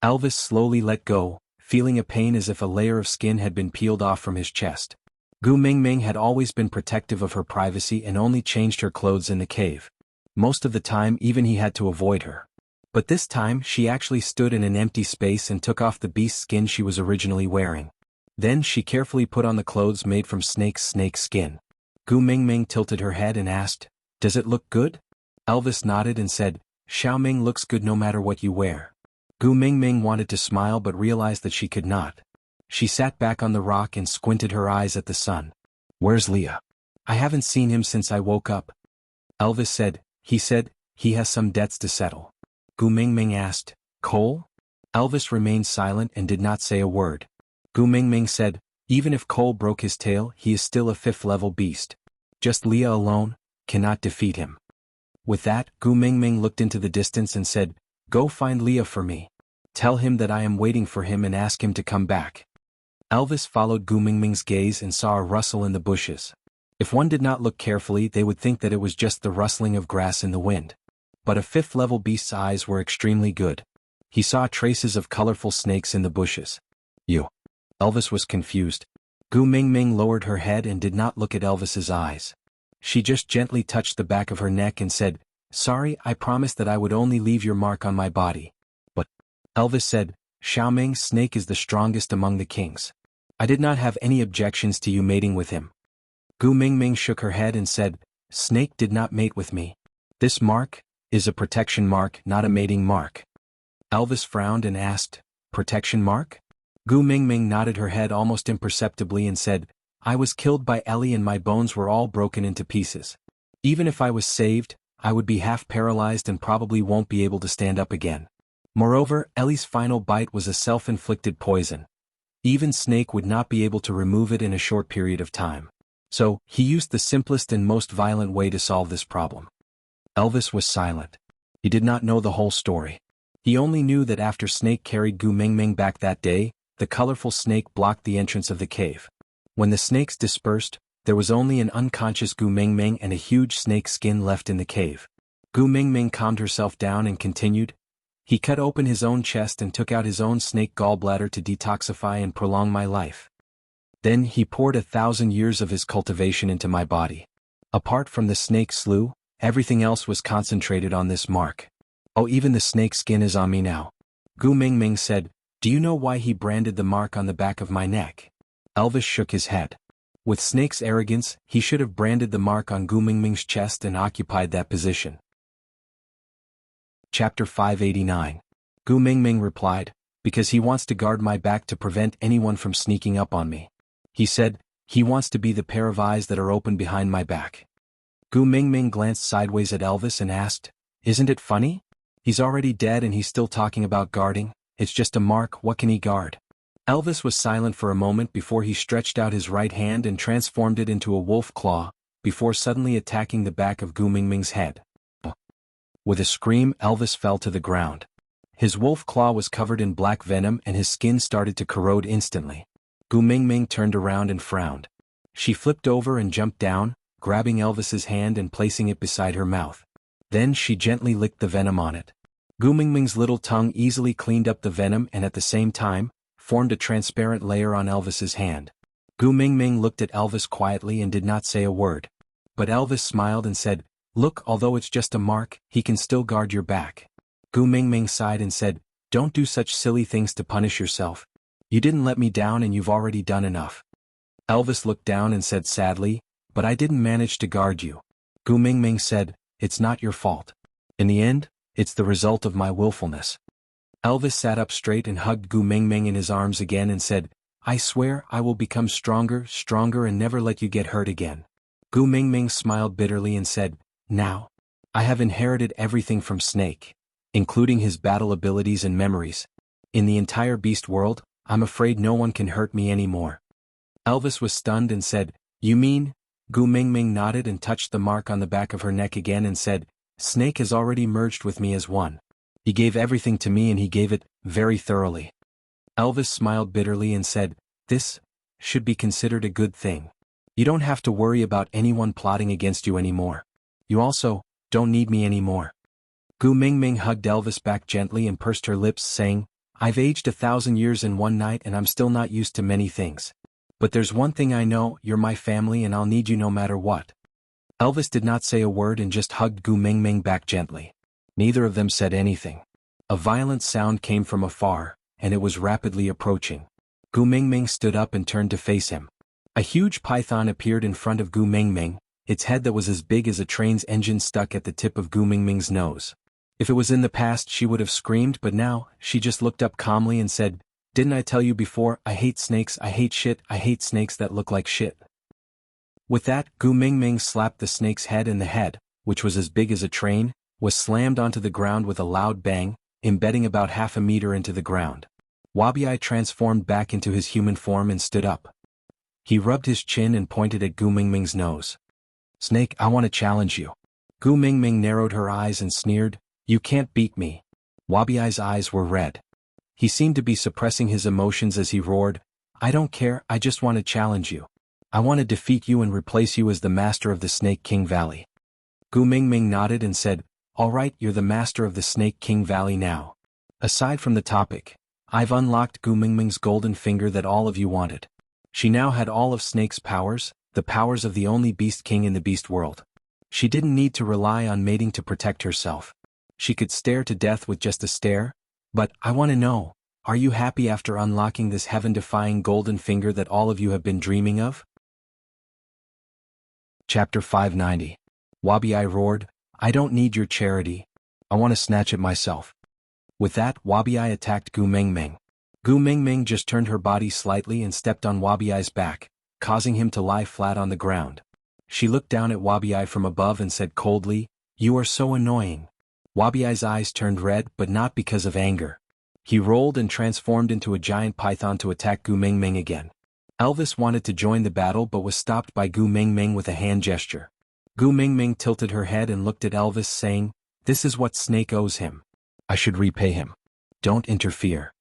Elvis slowly let go, feeling a pain as if a layer of skin had been peeled off from his chest. Gu Mingming had always been protective of her privacy and only changed her clothes in the cave. Most of the time even he had to avoid her. But this time she actually stood in an empty space and took off the beast skin she was originally wearing. Then she carefully put on the clothes made from snake skin. Gu Mingming tilted her head and asked, does it look good? Elvis nodded and said, Xiaoming looks good no matter what you wear. Gu Mingming wanted to smile but realized that she could not. She sat back on the rock and squinted her eyes at the sun. Where's Leah? I haven't seen him since I woke up. Elvis said, he has some debts to settle. Gu Mingming asked, Cole? Elvis remained silent and did not say a word. Gu Mingming said, even if Cole broke his tail, he is still a 5th-level beast. Just Leah alone cannot defeat him. With that, Gu Mingming looked into the distance and said, go find Leah for me. Tell him that I am waiting for him and ask him to come back. Elvis followed Gu Mingming's gaze and saw a rustle in the bushes. If one did not look carefully, they would think that it was just the rustling of grass in the wind. But a 5th-level beast's eyes were extremely good. He saw traces of colorful snakes in the bushes. You. Elvis was confused. Gu Mingming lowered her head and did not look at Elvis's eyes. She just gently touched the back of her neck and said, sorry, I promised that I would only leave your mark on my body. But, Elvis said, Xiaoming Snake is the strongest among the kings. I did not have any objections to you mating with him. Gu Mingming shook her head and said, Snake did not mate with me. This mark is a protection mark, not a mating mark. Elvis frowned and asked, protection mark? Gu Mingming nodded her head almost imperceptibly and said, I was killed by Ellie and my bones were all broken into pieces. Even if I was saved, I would be half paralyzed and probably won't be able to stand up again. Moreover, Ellie's final bite was a self-inflicted poison. Even Snake would not be able to remove it in a short period of time. So, he used the simplest and most violent way to solve this problem. Elvis was silent. He did not know the whole story. He only knew that after Snake carried Gu Mingming back that day, the colorful snake blocked the entrance of the cave. When the snakes dispersed, there was only an unconscious Gu Mingming and a huge snake skin left in the cave. Gu Mingming calmed herself down and continued, he cut open his own chest and took out his own snake gallbladder to detoxify and prolong my life. Then he poured 1,000 years of his cultivation into my body. Apart from the snake slough, everything else was concentrated on this mark. Oh, even the snake skin is on me now. Gu Mingming said, do you know why he branded the mark on the back of my neck? Elvis shook his head. With Snake's arrogance, he should have branded the mark on Gu Mingming's chest and occupied that position. Chapter 589. Gu Mingming replied, because he wants to guard my back to prevent anyone from sneaking up on me. He said, he wants to be the pair of eyes that are open behind my back. Gu Mingming glanced sideways at Elvis and asked, "Isn't it funny? He's already dead and he's still talking about guarding. It's just a mark, what can he guard?" Elvis was silent for a moment before he stretched out his right hand and transformed it into a wolf claw, before suddenly attacking the back of Gu Mingming's head. With a scream, Elvis fell to the ground. His wolf claw was covered in black venom and his skin started to corrode instantly. Gu Mingming turned around and frowned. She flipped over and jumped down, grabbing Elvis's hand and placing it beside her mouth. Then she gently licked the venom on it. Gu Mingming's little tongue easily cleaned up the venom and at the same time, formed a transparent layer on Elvis's hand. Gu Mingming looked at Elvis quietly and did not say a word. But Elvis smiled and said, "Look, although it's just a mark, he can still guard your back." Gu Mingming sighed and said, "Don't do such silly things to punish yourself. You didn't let me down and you've already done enough." Elvis looked down and said sadly, "But I didn't manage to guard you." Gu Mingming said, "It's not your fault. In the end, it's the result of my willfulness." Elvis sat up straight and hugged Gu Mingming in his arms again and said, "I swear I will become stronger, stronger and never let you get hurt again." Gu Mingming smiled bitterly and said, "Now, I have inherited everything from Snake, including his battle abilities and memories. In the entire beast world, I'm afraid no one can hurt me anymore." Elvis was stunned and said, "You mean?" Gu Mingming nodded and touched the mark on the back of her neck again and said, "Snake has already merged with me as one. He gave everything to me and he gave it very thoroughly." Elvis smiled bitterly and said, "This should be considered a good thing. You don't have to worry about anyone plotting against you anymore. You also don't need me anymore." Gu Mingming hugged Elvis back gently and pursed her lips, saying, "I've aged 1,000 years in one night and I'm still not used to many things. But there's one thing I know, you're my family and I'll need you no matter what." Elvis did not say a word and just hugged Gu Mingming back gently. Neither of them said anything. A violent sound came from afar, and it was rapidly approaching. Gu Mingming stood up and turned to face him. A huge python appeared in front of Gu Mingming, its head that was as big as a train's engine stuck at the tip of Gu Mingming's nose. If it was in the past she would have screamed, but now, she just looked up calmly and said, "Didn't I tell you before, I hate snakes, I hate snakes that look like shit." With that, Gu Mingming slapped the snake's head and the head, which was as big as a train, was slammed onto the ground with a loud bang, embedding about half a meter into the ground. Wuxiai transformed back into his human form and stood up. He rubbed his chin and pointed at Gu Mingming's nose. "Snake, I want to challenge you." Gu Mingming narrowed her eyes and sneered, "You can't beat me." Wuxiai's eyes were red. He seemed to be suppressing his emotions as he roared, "I don't care, I just want to challenge you. I want to defeat you and replace you as the master of the Snake King Valley." Gu Mingming nodded and said, "All right, you're the master of the Snake King Valley now. Aside from the topic, I've unlocked Gu Mingming's golden finger that all of you wanted." She now had all of Snake's powers, the powers of the only beast king in the beast world. She didn't need to rely on mating to protect herself. She could stare to death with just a stare. But, I want to know, are you happy after unlocking this heaven-defying golden finger that all of you have been dreaming of? Chapter 590. Wuxiai roared, "I don't need your charity. I want to snatch it myself." With that, Wuxiai attacked Gu Mingming. Gu Mingming just turned her body slightly and stepped on Wuxiai's back, causing him to lie flat on the ground. She looked down at Wuxiai from above and said coldly, "You are so annoying." Wuxiai's eyes turned red, but not because of anger. He rolled and transformed into a giant python to attack Gu Mingming again. Elvis wanted to join the battle but was stopped by Gu Mingming with a hand gesture. Gu Mingming tilted her head and looked at Elvis, saying, "This is what Snake owes him. I should repay him. Don't interfere."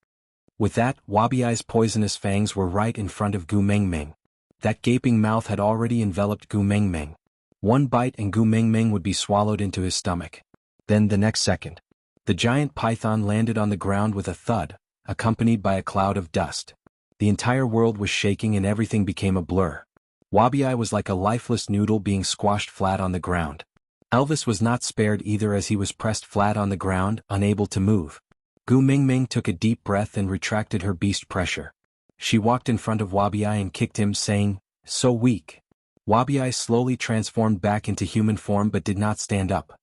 With that, Wuxiai's poisonous fangs were right in front of Gu Mingming. That gaping mouth had already enveloped Gu Mingming. One bite and Gu Mingming would be swallowed into his stomach. Then the next second, the giant python landed on the ground with a thud, accompanied by a cloud of dust. The entire world was shaking and everything became a blur. Wuxiai was like a lifeless noodle being squashed flat on the ground. Elvis was not spared either as he was pressed flat on the ground, unable to move. Gu Mingming took a deep breath and retracted her beast pressure. She walked in front of Wuxiai and kicked him, saying, "So weak." Wuxiai slowly transformed back into human form but did not stand up.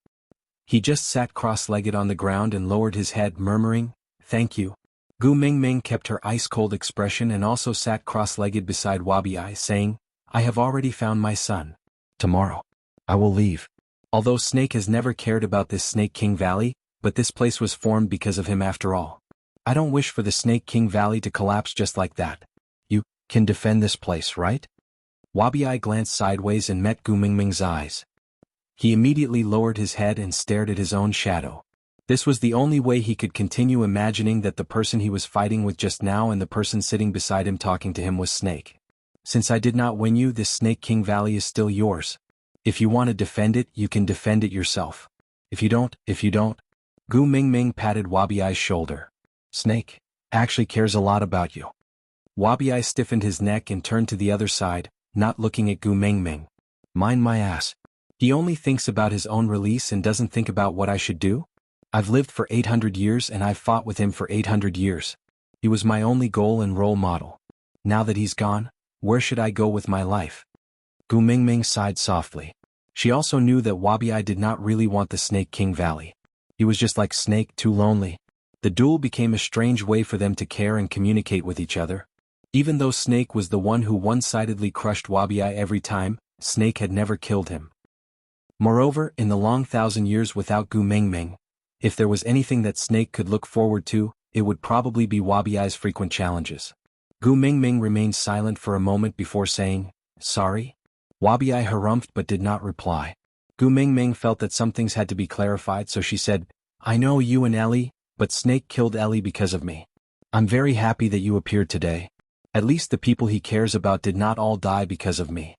He just sat cross-legged on the ground and lowered his head, murmuring, "Thank you." Gu Mingming kept her ice-cold expression and also sat cross-legged beside Wuxiai, saying, "I have already found my son. Tomorrow, I will leave. Although Snake has never cared about this Snake King Valley, but this place was formed because of him after all. I don't wish for the Snake King Valley to collapse just like that. You can defend this place, right? Wabi glanced sideways and met Gu Mingming's eyes. He immediately lowered his head and stared at his own shadow. This was the only way he could continue imagining that the person he was fighting with just now and the person sitting beside him talking to him was Snake. Since I did not win you, this Snake King Valley is still yours. If you want to defend it, you can defend it yourself. If you don't. Gu Mingming patted Wabi's shoulder. Snake actually cares a lot about you. Wabi stiffened his neck and turned to the other side, not looking at Gu Mingming. Mind my ass. He only thinks about his own release and doesn't think about what I should do? I've lived for 800 years and I've fought with him for 800 years. He was my only goal and role model. Now that he's gone, where should I go with my life? Gu Mingming sighed softly. She also knew that Wabi did not really want the Snake King Valley. He was just like Snake, too lonely. The duel became a strange way for them to care and communicate with each other. Even though Snake was the one who one-sidedly crushed Wabi every time, Snake had never killed him. Moreover, in the long 1,000 years without Gu Mingming, if there was anything that Snake could look forward to, it would probably be Wabi's frequent challenges. Gu Mingming remained silent for a moment before saying, "Sorry?" Wabi harumphed but did not reply. Gu Mingming felt that some things had to be clarified, so she said, "I know you and Ellie, but Snake killed Ellie because of me. I'm very happy that you appeared today. At least the people he cares about did not all die because of me."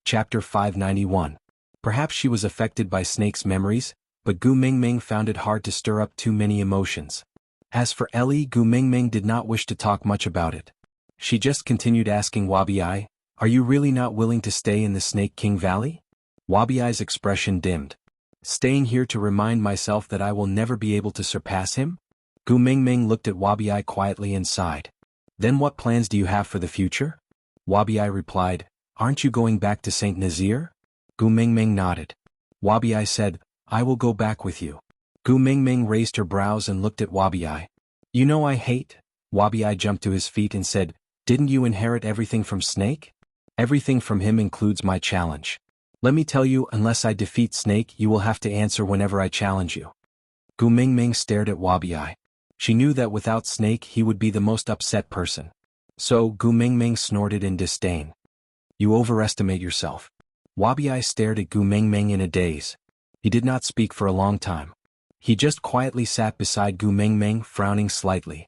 Chapter 591. Perhaps she was affected by Snake's memories, but Gu Mingming found it hard to stir up too many emotions. As for Ellie, Gu Mingming did not wish to talk much about it. She just continued asking Wabi, "Are you really not willing to stay in the Snake King Valley?" Wabi's expression dimmed. "Staying here to remind myself that I will never be able to surpass him?" Gu Mingming looked at Wabi quietly and sighed. "Then what plans do you have for the future?" Wabi replied, "Aren't you going back to St. Nazir?" Gu Mingming nodded. Wabi said, "I will go back with you." Gu Mingming raised her brows and looked at Wabi. "You know I hate." Wabi jumped to his feet and said, "Didn't you inherit everything from Snake?" "Everything from him includes my challenge. Let me tell you, unless I defeat Snake, you will have to answer whenever I challenge you." Gu Mingming stared at Wabi. She knew that without Snake he would be the most upset person. So Gu Mingming snorted in disdain. "You overestimate yourself." Wabi stared at Gu Mingming in a daze. He did not speak for a long time. He just quietly sat beside Gu Mingming, frowning slightly.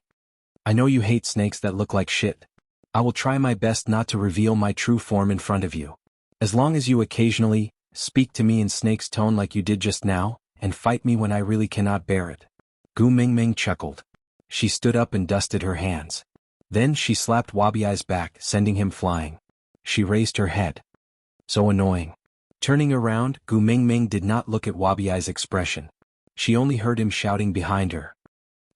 "I know you hate snakes that look like shit. I will try my best not to reveal my true form in front of you. As long as you occasionally speak to me in Snake's tone like you did just now, and fight me when I really cannot bear it." Gu Mingming chuckled. She stood up and dusted her hands. Then she slapped Wabi's back, sending him flying. She raised her head. So annoying. Turning around, Gu Mingming did not look at Wabi's expression. She only heard him shouting behind her.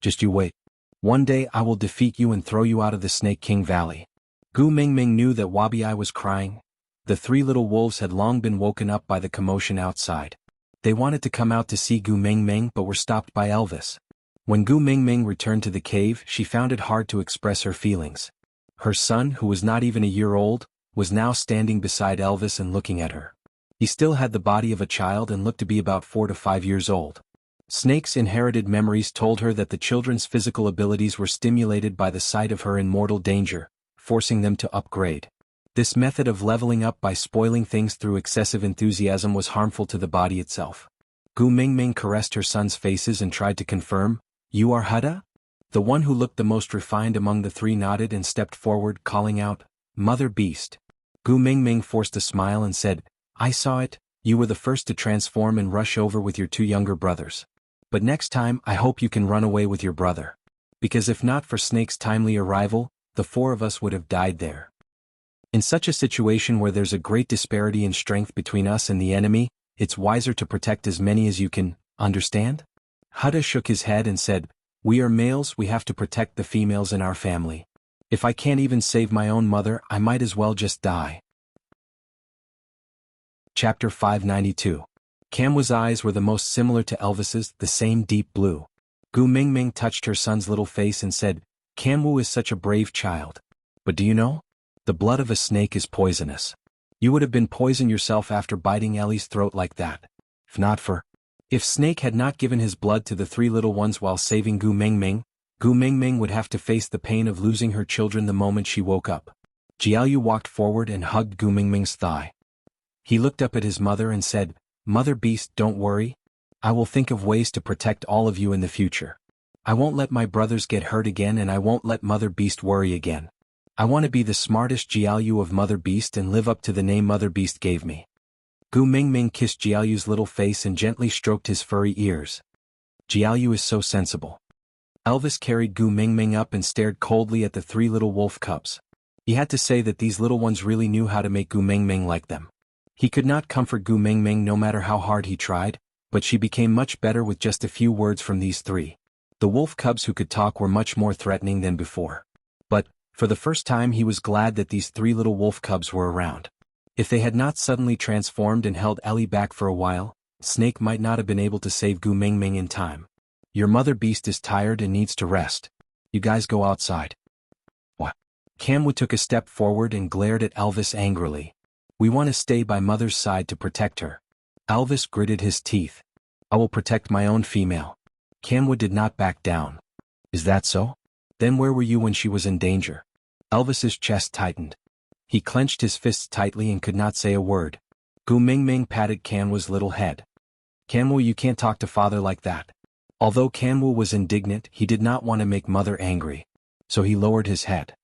"Just you wait. One day I will defeat you and throw you out of the Snake King Valley." Gu Mingming knew that Wabi was crying. The three little wolves had long been woken up by the commotion outside. They wanted to come out to see Gu Mingming but were stopped by Elvis. When Gu Mingming returned to the cave, she found it hard to express her feelings. Her son, who was not even a year old, was now standing beside Elvis and looking at her. He still had the body of a child and looked to be about 4 to 5 years old. Snake's inherited memories told her that the children's physical abilities were stimulated by the sight of her in mortal danger, forcing them to upgrade. This method of leveling up by spoiling things through excessive enthusiasm was harmful to the body itself. Gu Mingming caressed her son's faces and tried to confirm, "You are Huda?" The one who looked the most refined among the three nodded and stepped forward, calling out, "Mother Beast." Gu Mingming forced a smile and said, "I saw it, you were the first to transform and rush over with your 2 younger brothers. But next time I hope you can run away with your brother. Because if not for Snake's timely arrival, the 4 of us would have died there. In such a situation where there's a great disparity in strength between us and the enemy, it's wiser to protect as many as you can, understand?" Huda shook his head and said, "We are males, we have to protect the females in our family. If I can't even save my own mother, I might as well just die." Chapter 592. Kamwa's eyes were the most similar to Elvis's, the same deep blue. Gu Mingming touched her son's little face and said, "Kamwu is such a brave child. But do you know? The blood of a snake is poisonous. You would have been poisoned yourself after biting Ellie's throat like that. If Snake had not given his blood to the three little ones while saving Gu Mingming would have to face the pain of losing her children the moment she woke up. Jiaoyu walked forward and hugged Gu Mingming's thigh. He looked up at his mother and said, "Mother Beast, don't worry. I will think of ways to protect all of you in the future. I won't let my brothers get hurt again and I won't let Mother Beast worry again. I want to be the smartest Jiaoyu of Mother Beast and live up to the name Mother Beast gave me." Gu Mingming kissed Jiaoyu's little face and gently stroked his furry ears. Jiaoyu is so sensible. Elvis carried Gu Mingming up and stared coldly at the three little wolf cubs. He had to say that these little ones really knew how to make Gu Mingming like them. He could not comfort Gu Mingming no matter how hard he tried, but she became much better with just a few words from these three. The wolf cubs who could talk were much more threatening than before. But, for the first time he was glad that these three little wolf cubs were around. If they had not suddenly transformed and held Ellie back for a while, Snake might not have been able to save Gu Mingming in time. "Your Mother Beast is tired and needs to rest. You guys go outside." What? Kamwu took a step forward and glared at Elvis angrily. "We want to stay by Mother's side to protect her." Elvis gritted his teeth. "I will protect my own female." Kamwu did not back down. "Is that so? Then where were you when she was in danger?" Elvis's chest tightened. He clenched his fists tightly and could not say a word. Gu Mingming patted Kamwu's little head. "Kamwu, you can't talk to father like that." Although Kamwu was indignant, he did not want to make Mother angry. So he lowered his head.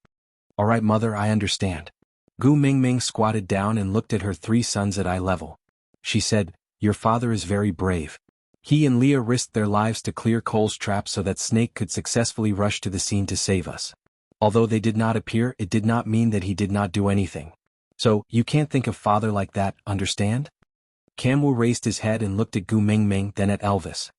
"All right, Mother, I understand." Gu Mingming squatted down and looked at her three sons at eye level. She said, "Your father is very brave. He and Leah risked their lives to clear Cole's trap so that Snake could successfully rush to the scene to save us. Although they did not appear, it did not mean that he did not do anything. So, you can't think of father like that, understand?" Kamwu raised his head and looked at Gu Mingming, then at Elvis.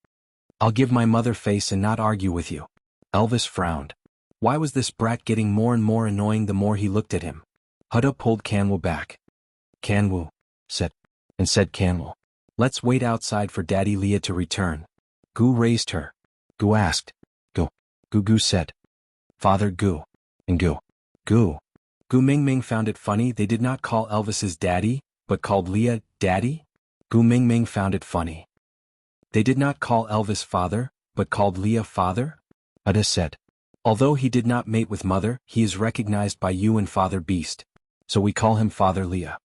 "I'll give my mother face and not argue with you." Elvis frowned. Why was this brat getting more and more annoying the more he looked at him? Huda pulled Kamwu back. "Kamwu," said Kamwu, "let's wait outside for Daddy Leah to return." Gu raised her. Gu asked. Gu said. "Father Gu." And Gu. Gu Mingming found it funny they did not call Elvis's daddy, but called Leah daddy. Gu Mingming found it funny. They did not call Elvis father, but called Leah father? Huda said. "Although he did not mate with Mother, he is recognized by you and Father Beast. So we call him Father Leah."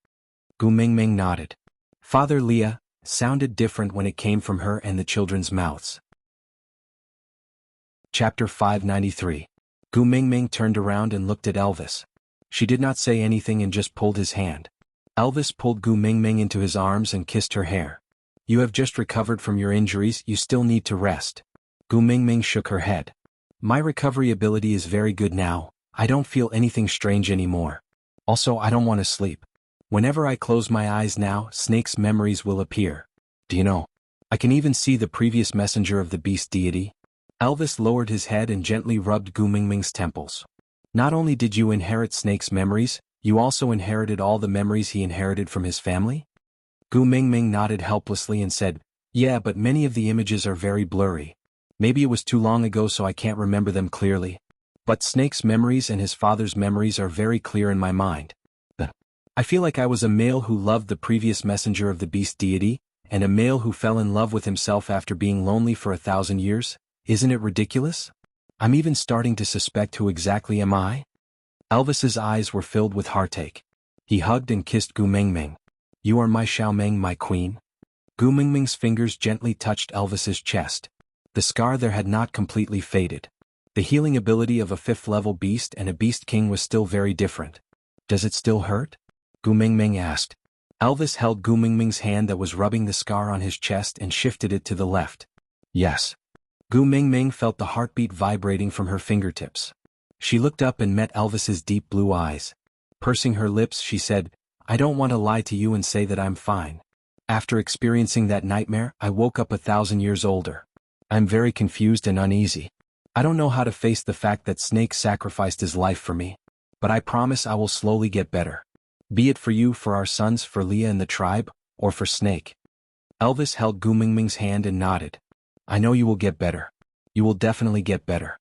Gu Mingming nodded. Father Leah sounded different when it came from her and the children's mouths. Chapter 593. Gu Mingming turned around and looked at Elvis. She did not say anything and just pulled his hand. Elvis pulled Gu Mingming into his arms and kissed her hair. "You have just recovered from your injuries, you still need to rest." Gu Mingming shook her head. "My recovery ability is very good now, I don't feel anything strange anymore. Also, I don't want to sleep. Whenever I close my eyes now, Snake's memories will appear. Do you know? I can even see the previous messenger of the beast deity." Elvis lowered his head and gently rubbed Gu Mingming's temples. "Not only did you inherit Snake's memories, you also inherited all the memories he inherited from his family?" Gu Mingming nodded helplessly and said, "Yeah, but many of the images are very blurry. Maybe it was too long ago so I can't remember them clearly. But Snake's memories and his father's memories are very clear in my mind. I feel like I was a male who loved the previous messenger of the beast deity, and a male who fell in love with himself after being lonely for 1,000 years. Isn't it ridiculous? I'm even starting to suspect who exactly am I?" Elvis's eyes were filled with heartache. He hugged and kissed Gu Mingming. "You are my Xiaomeng, my queen." Gu Mingming's fingers gently touched Elvis's chest. The scar there had not completely faded. The healing ability of a 5th-level beast and a beast king was still very different. "Does it still hurt?" Gu Mingming asked. Elvis held Gu Mingming's hand that was rubbing the scar on his chest and shifted it to the left. "Yes." Gu Mingming felt the heartbeat vibrating from her fingertips. She looked up and met Elvis's deep blue eyes. Pursing her lips, she said, "I don't want to lie to you and say that I'm fine. After experiencing that nightmare, I woke up 1,000 years older. I'm very confused and uneasy. I don't know how to face the fact that Snake sacrificed his life for me. But I promise I will slowly get better. Be it for you, for our sons, for Leah and the tribe, or for Snake." Elvis held Gu Mingming's hand and nodded. "I know you will get better. You will definitely get better."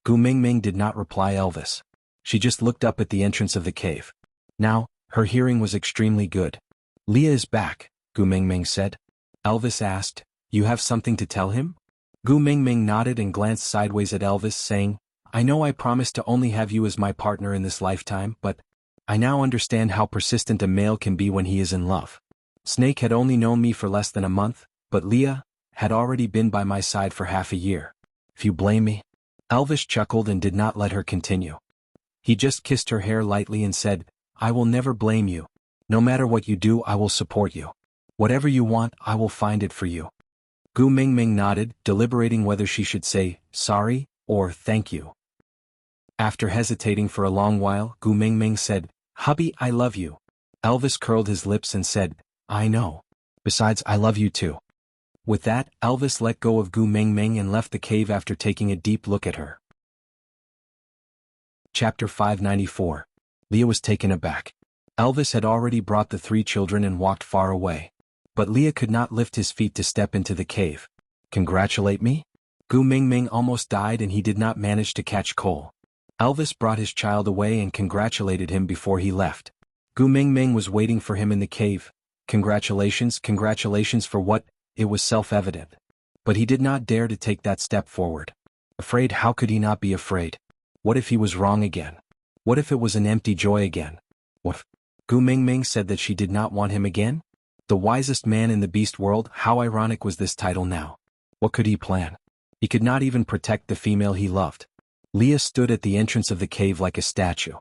Gu Mingming did not reply Elvis. She just looked up at the entrance of the cave. "Now, Her hearing was extremely good. Leah is back, Gu Mingming said. Elvis asked, you have something to tell him? Gu Mingming nodded and glanced sideways at Elvis, saying, I know I promised to only have you as my partner in this lifetime, but I now understand how persistent a male can be when he is in love. Snake had only known me for less than a month, but Leah had already been by my side for half a year. If you blame me? Elvis chuckled and did not let her continue. He just kissed her hair lightly and said, I will never blame you. No matter what you do, I will support you. Whatever you want, I will find it for you. Gu Mingming nodded, deliberating whether she should say, sorry, or thank you. After hesitating for a long while, Gu Mingming said, hubby, I love you. Elvis curled his lips and said, I know. Besides, I love you too. With that, Elvis let go of Gu Mingming and left the cave after taking a deep look at her. Chapter 594. Leah was taken aback. Elvis had already brought the 3 children and walked far away. But Leah could not lift his feet to step into the cave. Congratulate me? Gu Mingming almost died and he did not manage to catch coal. Elvis brought his child away and congratulated him before he left. Gu Mingming was waiting for him in the cave. Congratulations for what? It was self-evident. But he did not dare to take that step forward. Afraid? How could he not be afraid? What if he was wrong again? What if it was an empty joy again? What if Gu Mingming said that she did not want him again? The wisest man in the beast world, how ironic was this title now? What could he plan? He could not even protect the female he loved. Leah stood at the entrance of the cave like a statue.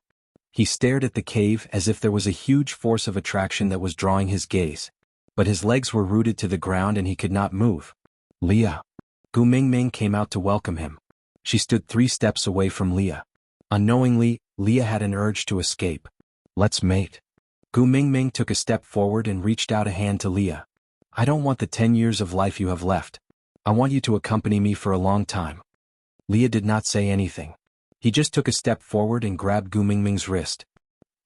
He stared at the cave as if there was a huge force of attraction that was drawing his gaze. But his legs were rooted to the ground and he could not move. Leah. Gu Mingming came out to welcome him. She stood 3 steps away from Leah. Unknowingly, Leah had an urge to escape. Let's mate. Gu Mingming took a step forward and reached out a hand to Leah. I don't want the 10 years of life you have left. I want you to accompany me for a long time. Leah did not say anything. He just took a step forward and grabbed Gu Mingming's wrist.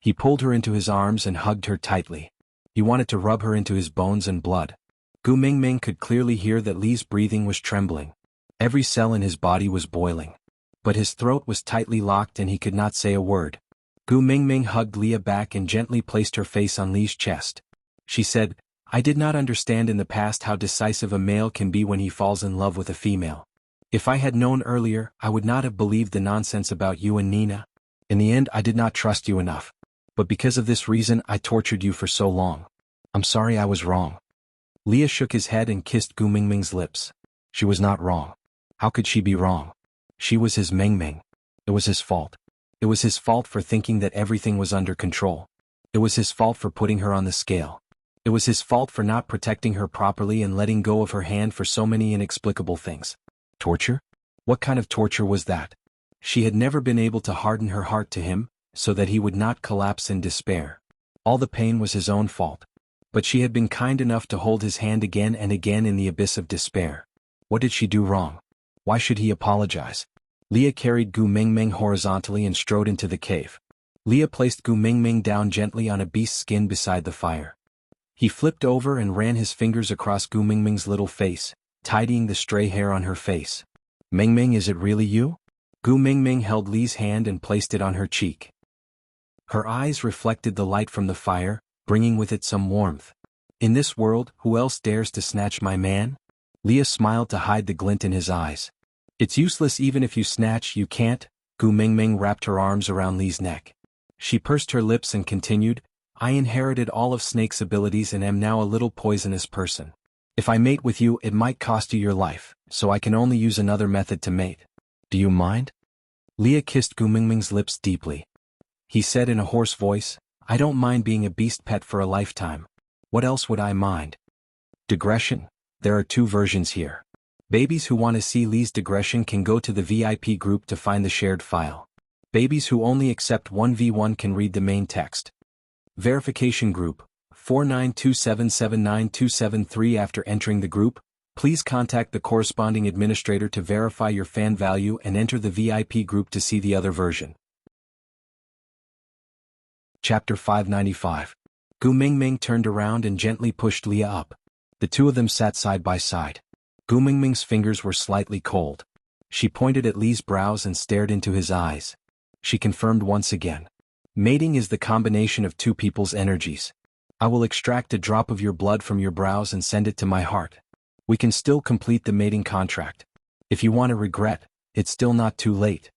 He pulled her into his arms and hugged her tightly. He wanted to rub her into his bones and blood. Gu Mingming could clearly hear that Lee's breathing was trembling. Every cell in his body was boiling. But his throat was tightly locked and he could not say a word. Gu Mingming hugged Leah back and gently placed her face on Lee's chest. She said, I did not understand in the past how decisive a male can be when he falls in love with a female. If I had known earlier, I would not have believed the nonsense about you and Nina. In the end, I did not trust you enough. But because of this reason, I tortured you for so long. I'm sorry I was wrong. Leah shook his head and kissed Gu Mingming's lips. She was not wrong. How could she be wrong? She was his Mingming. It was his fault. It was his fault for thinking that everything was under control. It was his fault for putting her on the scale. It was his fault for not protecting her properly and letting go of her hand for so many inexplicable things. Torture? What kind of torture was that? She had never been able to harden her heart to him, so that he would not collapse in despair. All the pain was his own fault. But she had been kind enough to hold his hand again and again in the abyss of despair. What did she do wrong? Why should he apologize? Leah carried Gu Mingming horizontally and strode into the cave. Leah placed Gu Mingming down gently on a beast's skin beside the fire. He flipped over and ran his fingers across Gu Mingming's little face, tidying the stray hair on her face. Mingming, is it really you? Gu Mingming held Lee's hand and placed it on her cheek. Her eyes reflected the light from the fire, bringing with it some warmth. In this world, who else dares to snatch my man? Leah smiled to hide the glint in his eyes. It's useless. Even if you snatch, you can't. Gu Mingming wrapped her arms around Lee's neck. She pursed her lips and continued, I inherited all of Snake's abilities and am now a little poisonous person. If I mate with you, it might cost you your life, so I can only use another method to mate. Do you mind? Leah kissed Gu Mingming's lips deeply. He said in a hoarse voice, I don't mind being a beast pet for a lifetime. What else would I mind? Digression? There are 2 versions here. Babies who want to see Lee's digression can go to the VIP group to find the shared file. Babies who only accept 1v1 can read the main text. Verification group, 492779273. After entering the group, please contact the corresponding administrator to verify your fan value and enter the VIP group to see the other version. Chapter 595. Gu Mingming turned around and gently pushed Leah up. The 2 of them sat side by side. Gu Mingming's fingers were slightly cold. She pointed at Lee's brows and stared into his eyes. She confirmed once again. Mating is the combination of two people's energies. I will extract a drop of your blood from your brows and send it to my heart. We can still complete the mating contract. If you want to regret, it's still not too late.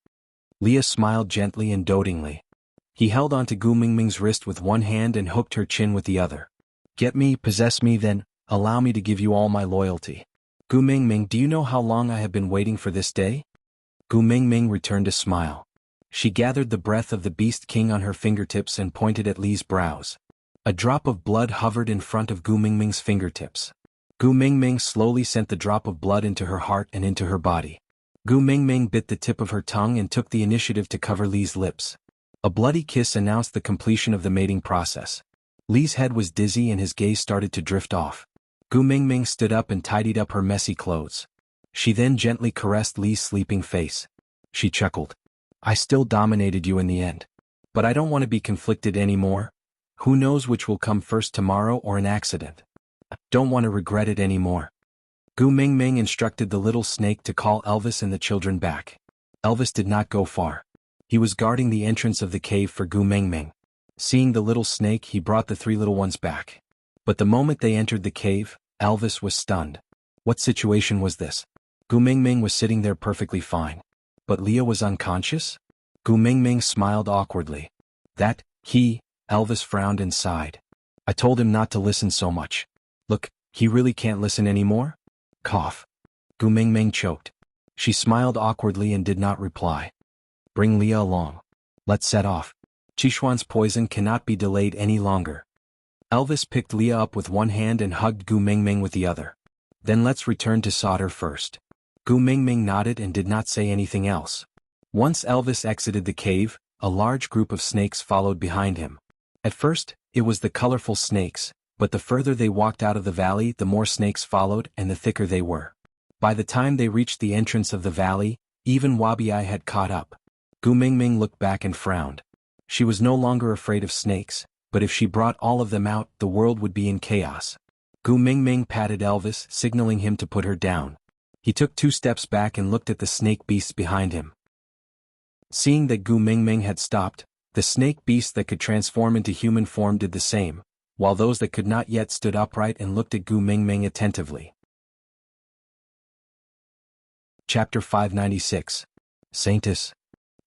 Leah smiled gently and dotingly. He held onto Gu Mingming's wrist with one hand and hooked her chin with the other. Get me, possess me then, allow me to give you all my loyalty. Gu Mingming, do you know how long I have been waiting for this day? Gu Mingming returned a smile. She gathered the breath of the Beast King on her fingertips and pointed at Li's brows. A drop of blood hovered in front of Gu Mingming's fingertips. Gu Mingming slowly sent the drop of blood into her heart and into her body. Gu Mingming bit the tip of her tongue and took the initiative to cover Li's lips. A bloody kiss announced the completion of the mating process. Li's head was dizzy and his gaze started to drift off. Gu Mingming stood up and tidied up her messy clothes. She then gently caressed Li's sleeping face. She chuckled. I still dominated you in the end. But I don't want to be conflicted anymore. Who knows which will come first, tomorrow or an accident. Don't want to regret it anymore. Gu Mingming instructed the little snake to call Elvis and the children back. Elvis did not go far. He was guarding the entrance of the cave for Gu Mingming. Seeing the little snake, he brought the three little ones back. But the moment they entered the cave, Elvis was stunned. What situation was this? Gu Mingming was sitting there perfectly fine. But Leah was unconscious? Gu Mingming smiled awkwardly. Elvis frowned and sighed. I told him not to listen so much. Look, he really can't listen anymore? Cough. Gu Mingming choked. She smiled awkwardly and did not reply. Bring Leah along. Let's set off. Xuanhuan's poison cannot be delayed any longer. Elvis picked Leah up with one hand and hugged Gu Mingming with the other. Then let's return to Sauter first. Gu Mingming nodded and did not say anything else. Once Elvis exited the cave, a large group of snakes followed behind him. At first, it was the colorful snakes, but the further they walked out of the valley, the more snakes followed and the thicker they were. By the time they reached the entrance of the valley, even Wabi-ai had caught up. Gu Mingming looked back and frowned. She was no longer afraid of snakes, but if she brought all of them out, the world would be in chaos. Gu Mingming patted Elvis, signaling him to put her down. He took 2 steps back and looked at the snake beasts behind him. Seeing that Gu Mingming had stopped, the snake beasts that could transform into human form did the same, while those that could not yet stood upright and looked at Gu Mingming attentively. Chapter 596. Saintus.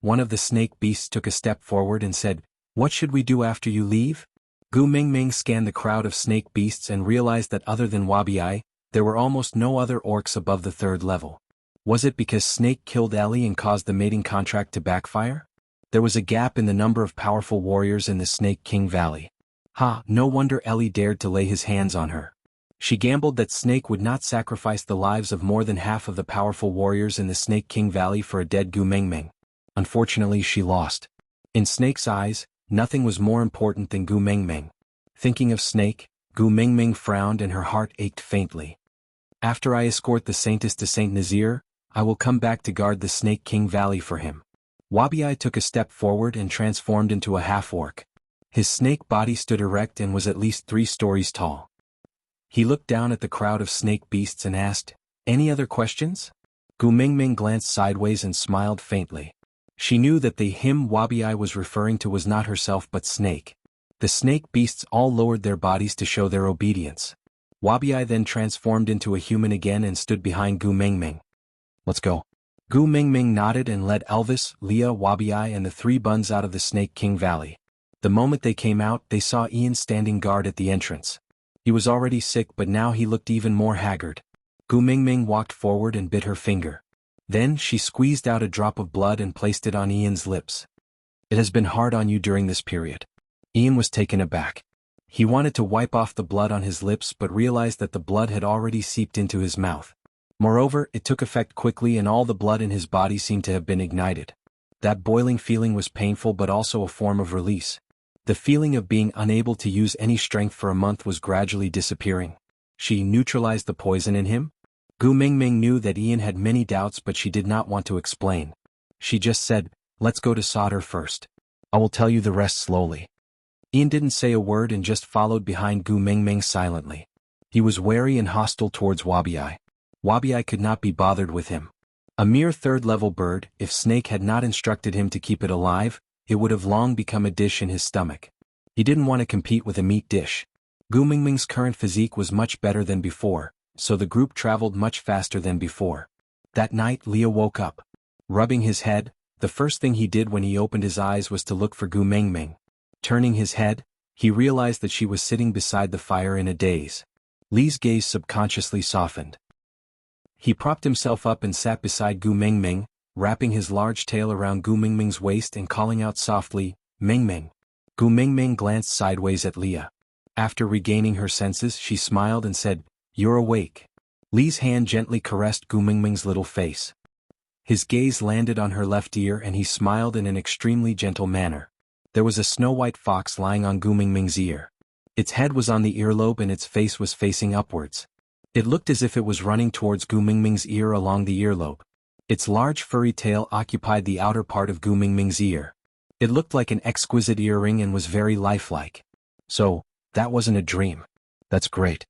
One of the snake beasts took a step forward and said, What should we do after you leave? Gu Mingming scanned the crowd of snake beasts and realized that other than Wabi-ai, there were almost no other orcs above the 3rd level. Was it because Snake killed Ellie and caused the mating contract to backfire? There was a gap in the number of powerful warriors in the Snake King Valley. No wonder Ellie dared to lay his hands on her. She gambled that Snake would not sacrifice the lives of more than half of the powerful warriors in the Snake King Valley for a dead Gu Mingming. Unfortunately, she lost. In Snake's eyes, nothing was more important than Gu Mingming. Thinking of Snake, Gu Mingming frowned and her heart ached faintly. After I escort the Saintess to Saint Nazir, I will come back to guard the Snake King Valley for him. Wabi-ai took a step forward and transformed into a half-orc. His snake body stood erect and was at least 3 stories tall. He looked down at the crowd of snake beasts and asked, Any other questions? Gu Mingming glanced sideways and smiled faintly. She knew that the him Wabi-ai was referring to was not herself but Snake. The snake beasts all lowered their bodies to show their obedience. Wabi-ai then transformed into a human again and stood behind Gu Mingming. Let's go. Gu Mingming nodded and led Elvis, Leah, Wabi-ai and the 3 buns out of the Snake King Valley. The moment they came out, they saw Ian standing guard at the entrance. He was already sick, but now he looked even more haggard. Gu Mingming walked forward and bit her finger. Then she squeezed out a drop of blood and placed it on Ian's lips. It has been hard on you during this period. Ian was taken aback. He wanted to wipe off the blood on his lips but realized that the blood had already seeped into his mouth. Moreover, it took effect quickly and all the blood in his body seemed to have been ignited. That boiling feeling was painful but also a form of release. The feeling of being unable to use any strength for a month was gradually disappearing. She neutralized the poison in him? Gu Mingming knew that Ian had many doubts but she did not want to explain. She just said, Let's go to Sauter first. I will tell you the rest slowly. Ian didn't say a word and just followed behind Gu Mingming silently. He was wary and hostile towards Wabi-ai. Wabi-ai could not be bothered with him. A mere 3rd-level bird, if Snake had not instructed him to keep it alive, it would have long become a dish in his stomach. He didn't want to compete with a meat dish. Gu Mingming's current physique was much better than before, so the group traveled much faster than before. That night Leah woke up. Rubbing his head, the first thing he did when he opened his eyes was to look for Gu Mingming. Turning his head, he realized that she was sitting beside the fire in a daze. Li's gaze subconsciously softened. He propped himself up and sat beside Gu Mingming, wrapping his large tail around Gu Mingming's waist and calling out softly, "Mingming." Gu Mingming glanced sideways at Leah. After regaining her senses, she smiled and said, "You're awake." Li's hand gently caressed Gu Mingming's little face. His gaze landed on her left ear and he smiled in an extremely gentle manner. There was a snow-white fox lying on Gu Mingming's ear. Its head was on the earlobe and its face was facing upwards. It looked as if it was running towards Gu Mingming's ear along the earlobe. Its large furry tail occupied the outer part of Gu Mingming's ear. It looked like an exquisite earring and was very lifelike. So, that wasn't a dream. That's great.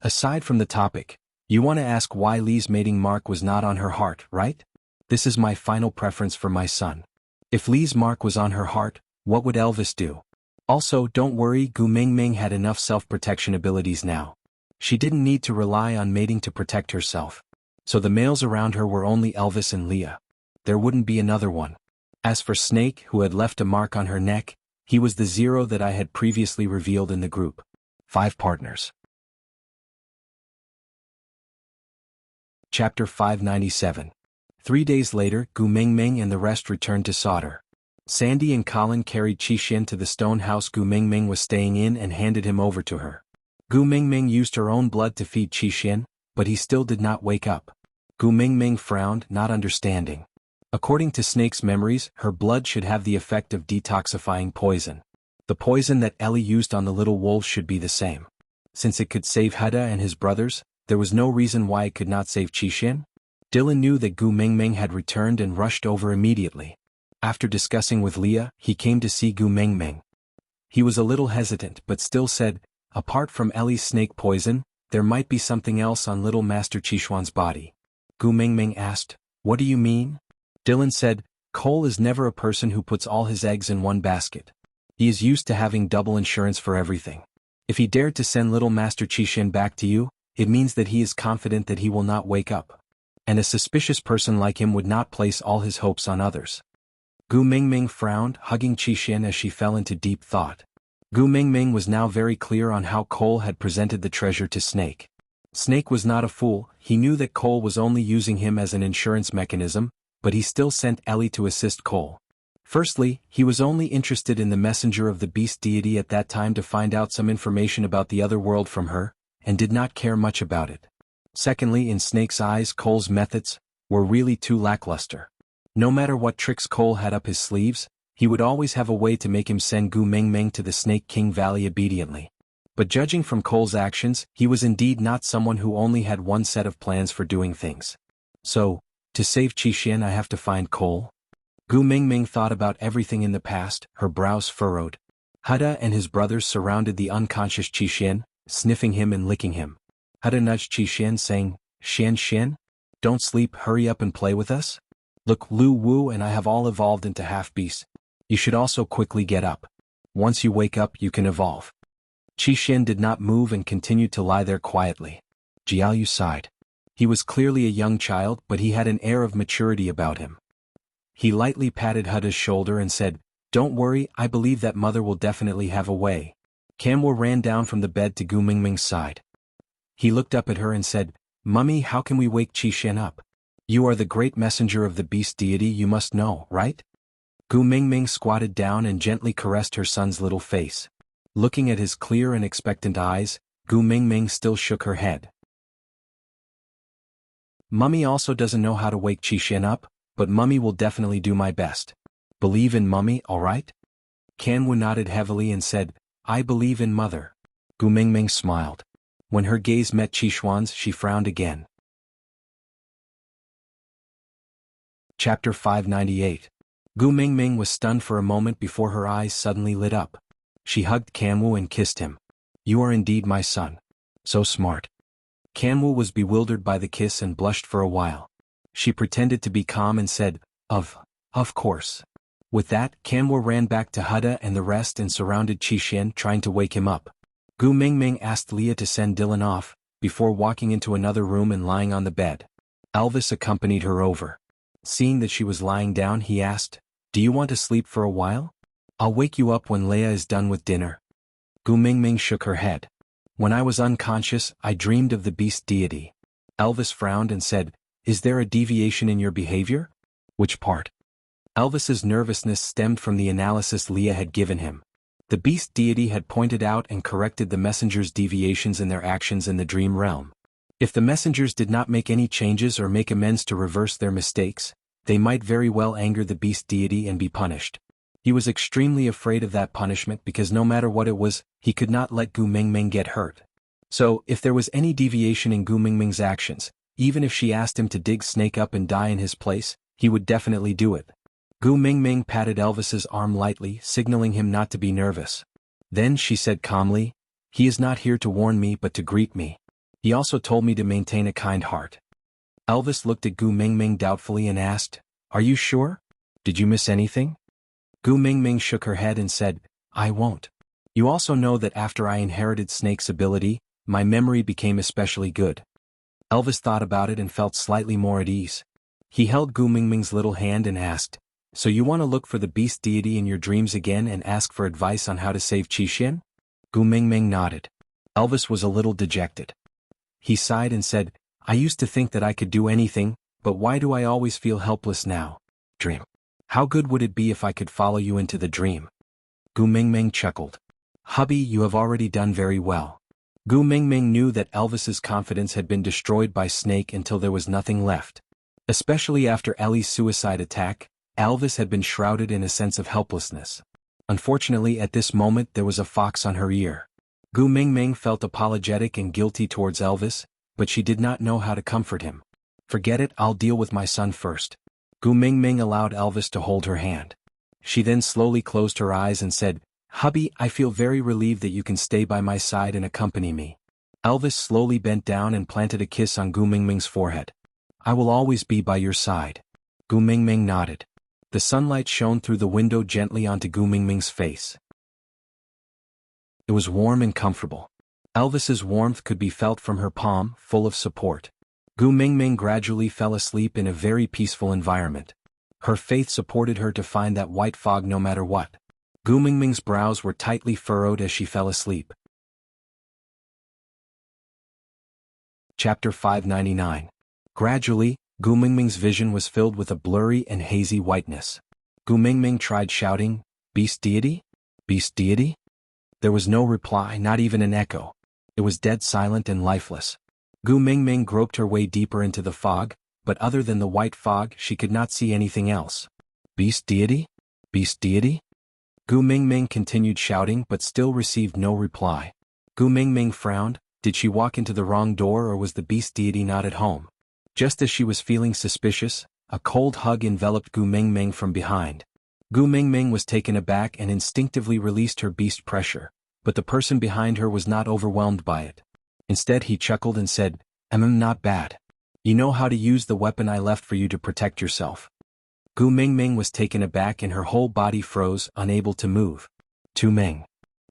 Aside from the topic, you want to ask why Li's mating mark was not on her heart, right? This is my final preference for my son. If Li's mark was on her heart, what would Elvis do? Also, don't worry, Gu Mingming had enough self-protection abilities now. She didn't need to rely on mating to protect herself. So the males around her were only Elvis and Leah. There wouldn't be another one. As for Snake, who had left a mark on her neck, he was the zero that I had previously revealed in the group. 5 partners. Chapter 597. 3 days later, Gu Mingming and the rest returned to Sauter. Sandy and Colin carried Qixin to the stone house Gu Mingming was staying in and handed him over to her. Gu Mingming used her own blood to feed Qixin, but he still did not wake up. Gu Mingming frowned, not understanding. According to Snake's memories, her blood should have the effect of detoxifying poison. The poison that Ellie used on the little wolves should be the same. Since it could save Huda and his brothers, there was no reason why it could not save Qixin. Dylan knew that Gu Mingming had returned and rushed over immediately. After discussing with Leah, he came to see Gu Mingming. He was a little hesitant but still said, "Apart from Ellie's snake poison, there might be something else on little Master Qixuan's body." Gu Mingming asked, "What do you mean?" Dylan said, "Cole is never a person who puts all his eggs in one basket. He is used to having double insurance for everything. If he dared to send little Master Qixin back to you, it means that he is confident that he will not wake up. And a suspicious person like him would not place all his hopes on others." Gu Mingming frowned, hugging Qixin as she fell into deep thought. Gu Mingming was now very clear on how Cole had presented the treasure to Snake. Snake was not a fool, he knew that Cole was only using him as an insurance mechanism, but he still sent Ellie to assist Cole. Firstly, he was only interested in the messenger of the beast deity at that time to find out some information about the other world from her, and did not care much about it. Secondly, in Snake's eyes, Cole's methods were really too lackluster. No matter what tricks Cole had up his sleeves, he would always have a way to make him send Gu Mingming to the Snake King Valley obediently. But judging from Cole's actions, he was indeed not someone who only had one set of plans for doing things. So, to save Qixin I have to find Cole? Gu Mingming thought about everything in the past, her brows furrowed. Huda and his brothers surrounded the unconscious Qixin, sniffing him and licking him. Huda nudged Qixin saying, "Xianxia, don't sleep, hurry up and play with us? Look, Lu Wu and I have all evolved into half-beasts. You should also quickly get up. Once you wake up you can evolve." Qixin did not move and continued to lie there quietly. Jianghu sighed. He was clearly a young child but he had an air of maturity about him. He lightly patted Huda's shoulder and said, "Don't worry, I believe that mother will definitely have a way." Kamwa ran down from the bed to Gu Mingming's side. He looked up at her and said, "Mummy, how can we wake Qixin up? You are the great messenger of the beast deity, you must know, right?" Gu Mingming squatted down and gently caressed her son's little face. Looking at his clear and expectant eyes, Gu Mingming still shook her head. "Mummy also doesn't know how to wake Qixin up, but Mummy will definitely do my best. Believe in Mummy, alright?" Kanwu nodded heavily and said, "I believe in Mother." Gu Mingming smiled. When her gaze met Qixuan's, she frowned again. Chapter 598. Gu Mingming was stunned for a moment before her eyes suddenly lit up. She hugged Kanwu and kissed him. "You are indeed my son. So smart." Kanwu was bewildered by the kiss and blushed for a while. She pretended to be calm and said, Of course. With that, Kanwa ran back to Huda and the rest and surrounded Qixin, trying to wake him up. Gu Mingming asked Leah to send Dylan off, before walking into another room and lying on the bed. Elvis accompanied her over. Seeing that she was lying down, he asked, "Do you want to sleep for a while? I'll wake you up when Leia is done with dinner." Gu Mingming shook her head. "When I was unconscious, I dreamed of the beast deity." Elvis frowned and said, "Is there a deviation in your behavior?" "Which part?" Elvis's nervousness stemmed from the analysis Leah had given him. The beast deity had pointed out and corrected the messengers' deviations in their actions in the dream realm. If the messengers did not make any changes or make amends to reverse their mistakes, they might very well anger the beast deity and be punished. He was extremely afraid of that punishment because no matter what it was, he could not let Gu Mingming get hurt. So, if there was any deviation in Gu Mingming's actions, even if she asked him to dig Snake up and die in his place, he would definitely do it. Gu Mingming patted Elvis's arm lightly, signaling him not to be nervous. Then she said calmly, "He is not here to warn me but to greet me. He also told me to maintain a kind heart." Elvis looked at Gu Mingming doubtfully and asked, "Are you sure? Did you miss anything?" Gu Mingming shook her head and said, "I won't. You also know that after I inherited Snake's ability, my memory became especially good." Elvis thought about it and felt slightly more at ease. He held Gu Mingming's little hand and asked, "So you want to look for the beast deity in your dreams again and ask for advice on how to save Qixin?" Gu Mingming nodded. Elvis was a little dejected. He sighed and said, "I used to think that I could do anything, but why do I always feel helpless now?" "Dream. How good would it be if I could follow you into the dream?" Gu Mingming chuckled. "Hubby, you have already done very well." Gu Mingming knew that Elvis's confidence had been destroyed by Snake until there was nothing left. Especially after Ellie's suicide attack, Elvis had been shrouded in a sense of helplessness. Unfortunately, at this moment there was a fox on her ear. Gu Mingming felt apologetic and guilty towards Elvis, but she did not know how to comfort him. "Forget it, I'll deal with my son first." Gu Mingming allowed Elvis to hold her hand. She then slowly closed her eyes and said, "Hubby, I feel very relieved that you can stay by my side and accompany me." Elvis slowly bent down and planted a kiss on Gu Mingming's forehead. "I will always be by your side." Gu Mingming nodded. The sunlight shone through the window gently onto Gu Mingming's face. It was warm and comfortable. Elvis's warmth could be felt from her palm, full of support. Gu Mingming gradually fell asleep in a very peaceful environment. Her faith supported her to find that white fog no matter what. Gu Mingming's brows were tightly furrowed as she fell asleep. Chapter 599. Gradually, Gu Mingming's vision was filled with a blurry and hazy whiteness. Gu Mingming tried shouting, "Beast deity? Beast deity?" There was no reply, not even an echo. It was dead silent and lifeless. Gu Mingming groped her way deeper into the fog, but other than the white fog she could not see anything else. "Beast deity? Beast deity?" Gu Mingming continued shouting but still received no reply. Gu Mingming frowned. Did she walk into the wrong door or was the beast deity not at home? Just as she was feeling suspicious, a cold hug enveloped Gu Mingming from behind. Gu Mingming was taken aback and instinctively released her beast pressure, but the person behind her was not overwhelmed by it. Instead he chuckled and said, Not bad. You know how to use the weapon I left for you to protect yourself." Gu Mingming was taken aback and her whole body froze, unable to move. "Tu Ming."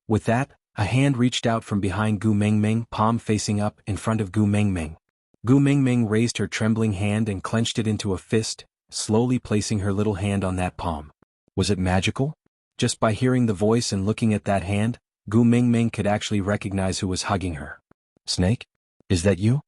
With that, a hand reached out from behind Gu Mingming, palm facing up, in front of Gu Mingming. Gu Mingming raised her trembling hand and clenched it into a fist, slowly placing her little hand on that palm. Was it magical? Just by hearing the voice and looking at that hand, Gu Mingming could actually recognize who was hugging her. "Snake? Is that you?"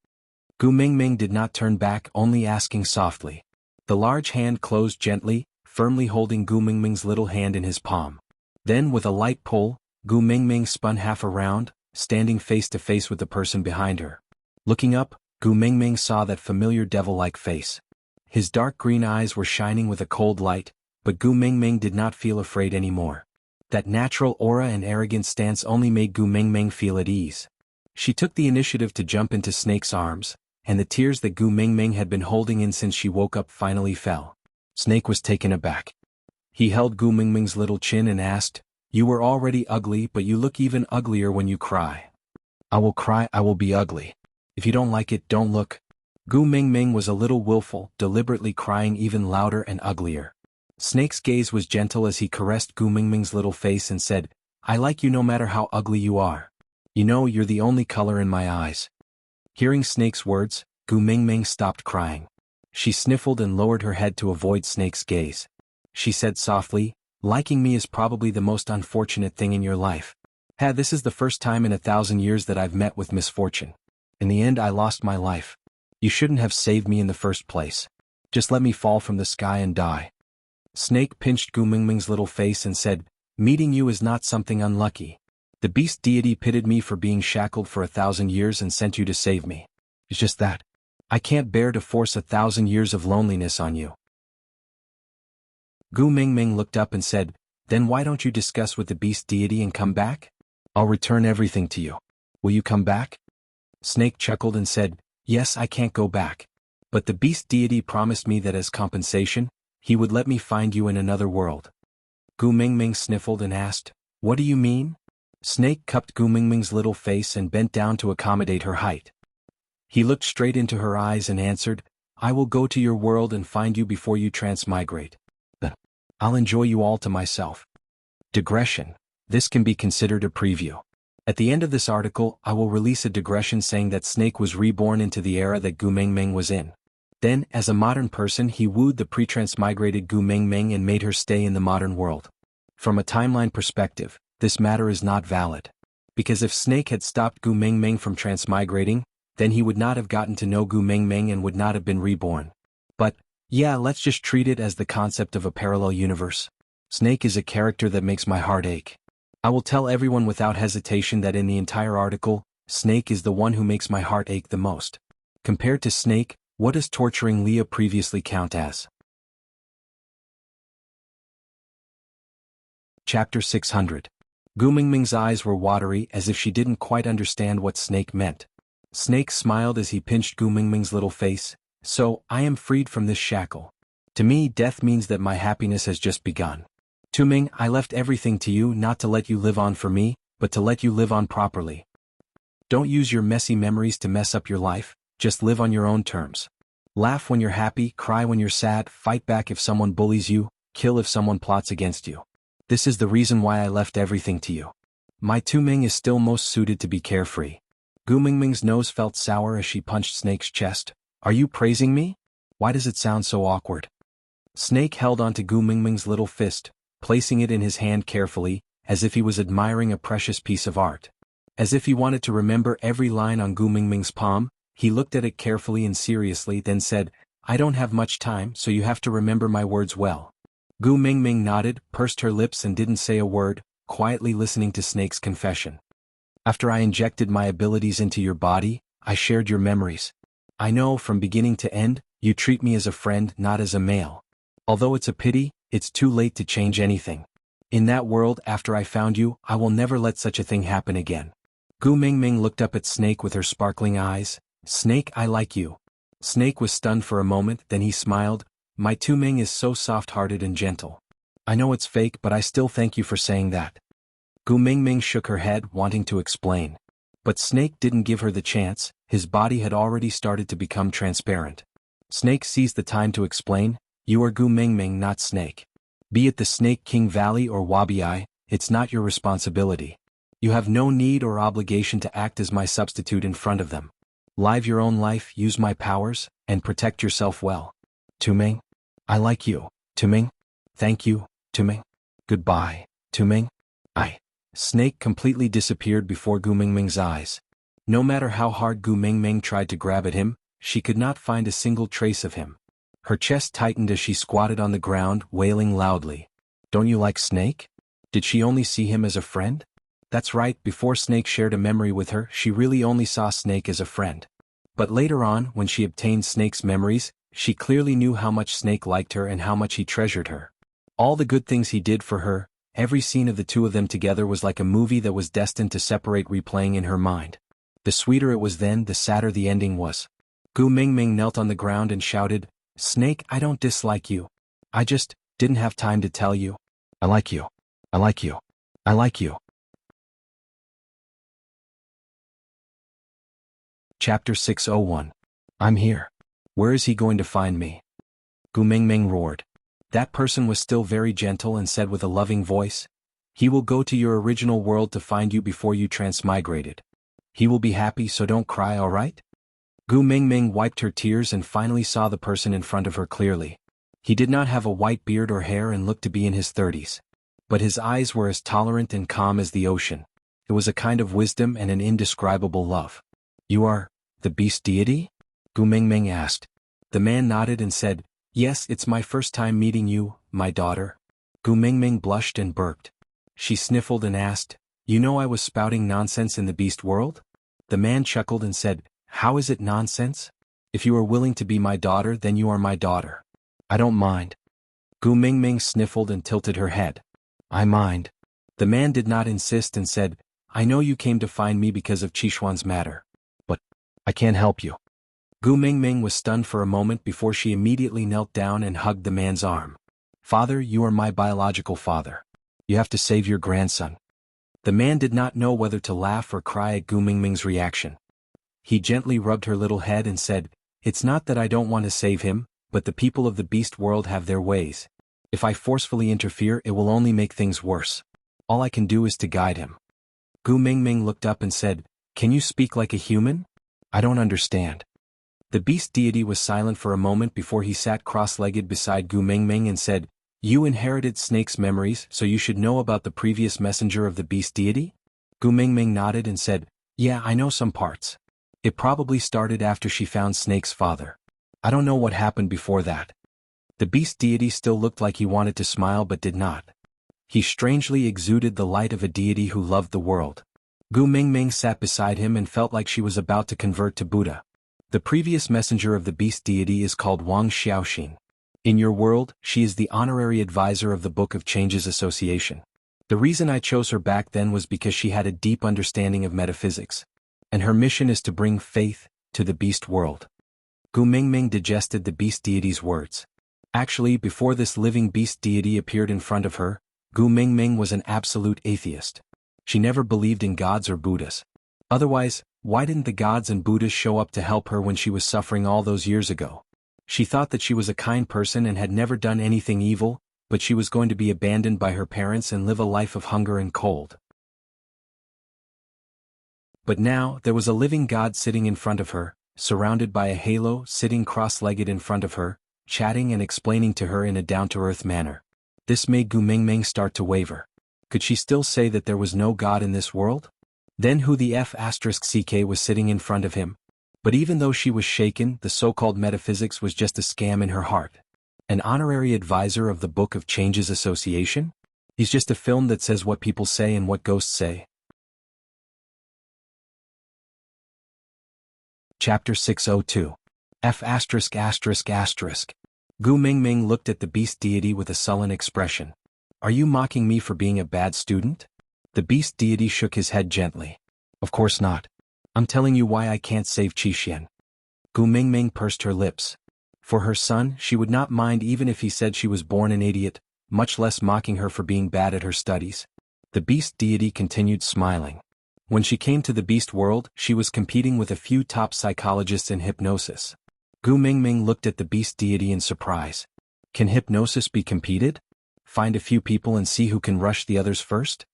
Gu Mingming did not turn back, only asking softly. The large hand closed gently, firmly holding Gu Mingming's little hand in his palm. Then with a light pull, Gu Mingming spun half around, standing face to face with the person behind her. Looking up, Gu Mingming saw that familiar devil-like face. His dark green eyes were shining with a cold light, but Gu Mingming did not feel afraid anymore. That natural aura and arrogant stance only made Gu Mingming feel at ease. She took the initiative to jump into Snake's arms, and the tears that Gu Mingming had been holding in since she woke up finally fell. Snake was taken aback. He held Gu Mingming's little chin and asked, "You were already ugly, but you look even uglier when you cry." "I will cry, I will be ugly. If you don't like it, don't look." Gu Mingming was a little willful, deliberately crying even louder and uglier. Snake's gaze was gentle as he caressed Gu Mingming's little face and said, I like you no matter how ugly you are. You know, you're the only color in my eyes. Hearing Snake's words, Gu Mingming stopped crying. She sniffled and lowered her head to avoid Snake's gaze. She said softly, liking me is probably the most unfortunate thing in your life. This is the first time in 1,000 years that I've met with misfortune. In the end I lost my life. You shouldn't have saved me in the first place. Just let me fall from the sky and die. Snake pinched Gu Mingming's little face and said, meeting you is not something unlucky. The beast deity pitted me for being shackled for 1,000 years and sent you to save me. It's just that. I can't bear to force 1,000 years of loneliness on you. Gu Mingming looked up and said, then why don't you discuss with the beast deity and come back? I'll return everything to you. Will you come back? Snake chuckled and said, yes, I can't go back. But the beast deity promised me that as compensation, he would let me find you in another world. Gu Mingming sniffled and asked, what do you mean? Snake cupped Gu Mingming's little face and bent down to accommodate her height. He looked straight into her eyes and answered, I will go to your world and find you before you transmigrate. I'll enjoy you all to myself. Digression. This can be considered a preview. At the end of this article, I will release a digression saying that Snake was reborn into the era that Gu Mingming was in. Then, as a modern person, he wooed the pre-transmigrated Gu Mingming and made her stay in the modern world. From a timeline perspective, this matter is not valid. Because if Snake had stopped Gu Mingming from transmigrating, then he would not have gotten to know Gu Mingming and would not have been reborn. But, yeah, let's just treat it as the concept of a parallel universe. Snake is a character that makes my heart ache. I will tell everyone without hesitation that in the entire article, Snake is the one who makes my heart ache the most. Compared to Snake, what does torturing Leah previously count as? Chapter 600. Gu Mingming's eyes were watery as if she didn't quite understand what Snake meant. Snake smiled as he pinched Gu Mingming's little face. So, I am freed from this shackle. To me, death means that my happiness has just begun. Tu Ming, I left everything to you not to let you live on for me, but to let you live on properly. Don't use your messy memories to mess up your life, just live on your own terms. Laugh when you're happy, cry when you're sad, fight back if someone bullies you, kill if someone plots against you. This is the reason why I left everything to you. My Tu Ming is still most suited to be carefree. Gu Mingming's nose felt sour as she punched Snake's chest. Are you praising me? Why does it sound so awkward? Snake held onto Gu Mingming's little fist, placing it in his hand carefully, as if he was admiring a precious piece of art. As if he wanted to remember every line on Gu Mingming's palm, he looked at it carefully and seriously, then said, I don't have much time, so you have to remember my words well. Gu Mingming nodded, pursed her lips and didn't say a word, quietly listening to Snake's confession. After I injected my abilities into your body, I shared your memories. I know, from beginning to end, you treat me as a friend, not as a male. Although it's a pity, it's too late to change anything. In that world after I found you, I will never let such a thing happen again. Gu Mingming looked up at Snake with her sparkling eyes. Snake, I like you. Snake was stunned for a moment, then he smiled. My Tu Ming is so soft-hearted and gentle. I know it's fake, but I still thank you for saying that. Gu Mingming shook her head, wanting to explain. But Snake didn't give her the chance, his body had already started to become transparent. Snake seized the time to explain, you are Gu Mingming, not Snake. Be it the Snake King Valley or Wabi, it's not your responsibility. You have no need or obligation to act as my substitute in front of them. Live your own life, use my powers, and protect yourself well. Tu Ming? I like you, Tu Ming. Thank you, Tu Ming. Goodbye, Tu Ming. Snake completely disappeared before Gu Mingming's eyes. No matter how hard Gu Mingming tried to grab at him, she could not find a single trace of him. Her chest tightened as she squatted on the ground, wailing loudly. Don't you like Snake? Did she only see him as a friend? That's right, before Snake shared a memory with her, she really only saw Snake as a friend. But later on, when she obtained Snake's memories, she clearly knew how much Snake liked her and how much he treasured her. All the good things he did for her, every scene of the two of them together was like a movie that was destined to separate, replaying in her mind. The sweeter it was then, the sadder the ending was. Gu Mingming knelt on the ground and shouted, Snake, I don't dislike you. I just didn't have time to tell you. I like you. I like you. I like you. Chapter 601. I'm here. Where is he going to find me? Gu Mingming roared. That person was still very gentle and said with a loving voice, "He will go to your original world to find you before you transmigrated. He will be happy, so don't cry, alright?" Gu Mingming wiped her tears and finally saw the person in front of her clearly. He did not have a white beard or hair and looked to be in his 30s. But his eyes were as tolerant and calm as the ocean. It was a kind of wisdom and an indescribable love. "You are the beast deity?" Gu Mingming asked. The man nodded and said, "Yes, it's my first time meeting you, my daughter." Gu Mingming blushed and burped. She sniffled and asked, "You know I was spouting nonsense in the beast world?" The man chuckled and said, "How is it nonsense? If you are willing to be my daughter, then you are my daughter. I don't mind." Gu Mingming sniffled and tilted her head. "I mind." The man did not insist and said, "I know you came to find me because of Qishuan's matter. But I can't help you." Gu Mingming was stunned for a moment before she immediately knelt down and hugged the man's arm. "Father, you are my biological father. You have to save your grandson." The man did not know whether to laugh or cry at Gu Mingming's reaction. He gently rubbed her little head and said, "It's not that I don't want to save him, but the people of the beast world have their ways. If I forcefully interfere, it will only make things worse. All I can do is to guide him." Gu Mingming looked up and said, "Can you speak like a human? I don't understand." The beast deity was silent for a moment before he sat cross-legged beside Gu Mingming and said, "You inherited Snake's memories, so you should know about the previous messenger of the beast deity?" Gu Mingming nodded and said, "Yeah, I know some parts. It probably started after she found Snake's father. I don't know what happened before that." The beast deity still looked like he wanted to smile but did not. He strangely exuded the light of a deity who loved the world. Gu Mingming sat beside him and felt like she was about to convert to Buddha. The previous messenger of the beast deity is called Wang Xiaoxin. In your world, she is the honorary advisor of the Book of Changes Association. The reason I chose her back then was because she had a deep understanding of metaphysics. And her mission is to bring faith to the beast world. Gu Mingming digested the beast deity's words. Actually, before this living beast deity appeared in front of her, Gu Mingming was an absolute atheist. She never believed in gods or Buddhas. Otherwise, why didn't the gods and Buddhas show up to help her when she was suffering all those years ago? She thought that she was a kind person and had never done anything evil, but she was going to be abandoned by her parents and live a life of hunger and cold. But now, there was a living god sitting in front of her, surrounded by a halo, sitting cross-legged in front of her, chatting and explaining to her in a down-to-earth manner. This made Gu Mingming start to waver. Could she still say that there was no god in this world? Then who the F*ck was sitting in front of him? But even though she was shaken, the so-called metaphysics was just a scam in her heart. An honorary advisor of the Book of Changes Association? He's just a film that says what people say and what ghosts say. Chapter 602. F*******. Gu Mingming looked at the beast deity with a sullen expression. "Are you mocking me for being a bad student?" The beast deity shook his head gently. "Of course not. I'm telling you why I can't save Qixuan." Gu Mingming pursed her lips. For her son, she would not mind even if he said she was born an idiot, much less mocking her for being bad at her studies. The beast deity continued smiling. When she came to the beast world, she was competing with a few top psychologists in hypnosis. Gu Mingming looked at the beast deity in surprise. Can hypnosis be competed? Find a few people and see who can rush the others first?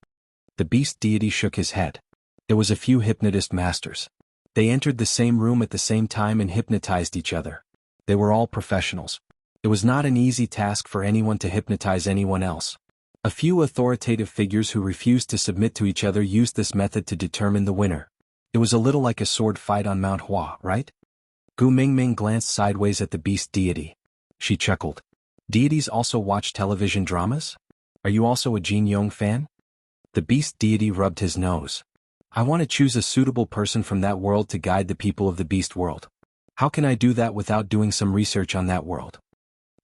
The beast deity shook his head. There was a few hypnotist masters. They entered the same room at the same time and hypnotized each other. They were all professionals. It was not an easy task for anyone to hypnotize anyone else. A few authoritative figures who refused to submit to each other used this method to determine the winner. It was a little like a sword fight on Mount Hua, right? Gu Mingming glanced sideways at the beast deity. She chuckled. Deities also watch television dramas? Are you also a Jin Yong fan? The beast deity rubbed his nose. I want to choose a suitable person from that world to guide the people of the beast world. How can I do that without doing some research on that world?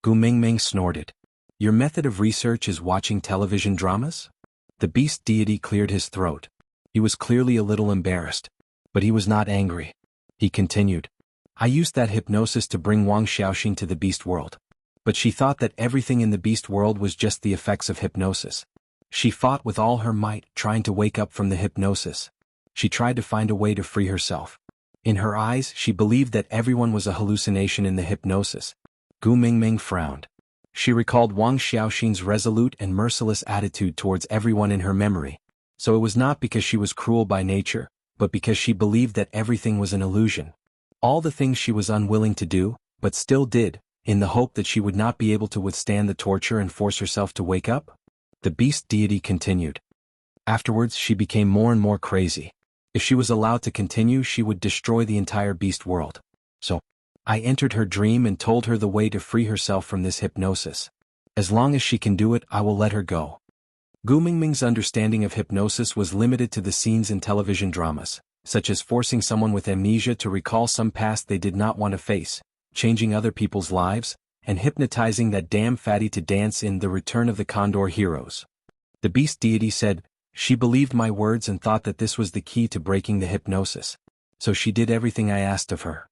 Gu Mingming snorted. Your method of research is watching television dramas? The beast deity cleared his throat. He was clearly a little embarrassed. But he was not angry. He continued. I used that hypnosis to bring Wang Xiaoxin to the beast world. But she thought that everything in the beast world was just the effects of hypnosis. She fought with all her might, trying to wake up from the hypnosis. She tried to find a way to free herself. In her eyes, she believed that everyone was a hallucination in the hypnosis. Gu Mingming frowned. She recalled Wang Xiaoxin's resolute and merciless attitude towards everyone in her memory. So it was not because she was cruel by nature, but because she believed that everything was an illusion. All the things she was unwilling to do, but still did, in the hope that she would not be able to withstand the torture and force herself to wake up? The beast deity continued. Afterwards she became more and more crazy. If she was allowed to continue, she would destroy the entire beast world. So, I entered her dream and told her the way to free herself from this hypnosis. As long as she can do it, I will let her go. Gu Mingming's understanding of hypnosis was limited to the scenes in television dramas, such as forcing someone with amnesia to recall some past they did not want to face, changing other people's lives, and hypnotizing that damn fatty to dance in The Return of the Condor Heroes. The beast deity said, she believed my words and thought that this was the key to breaking the hypnosis. So she did everything I asked of her.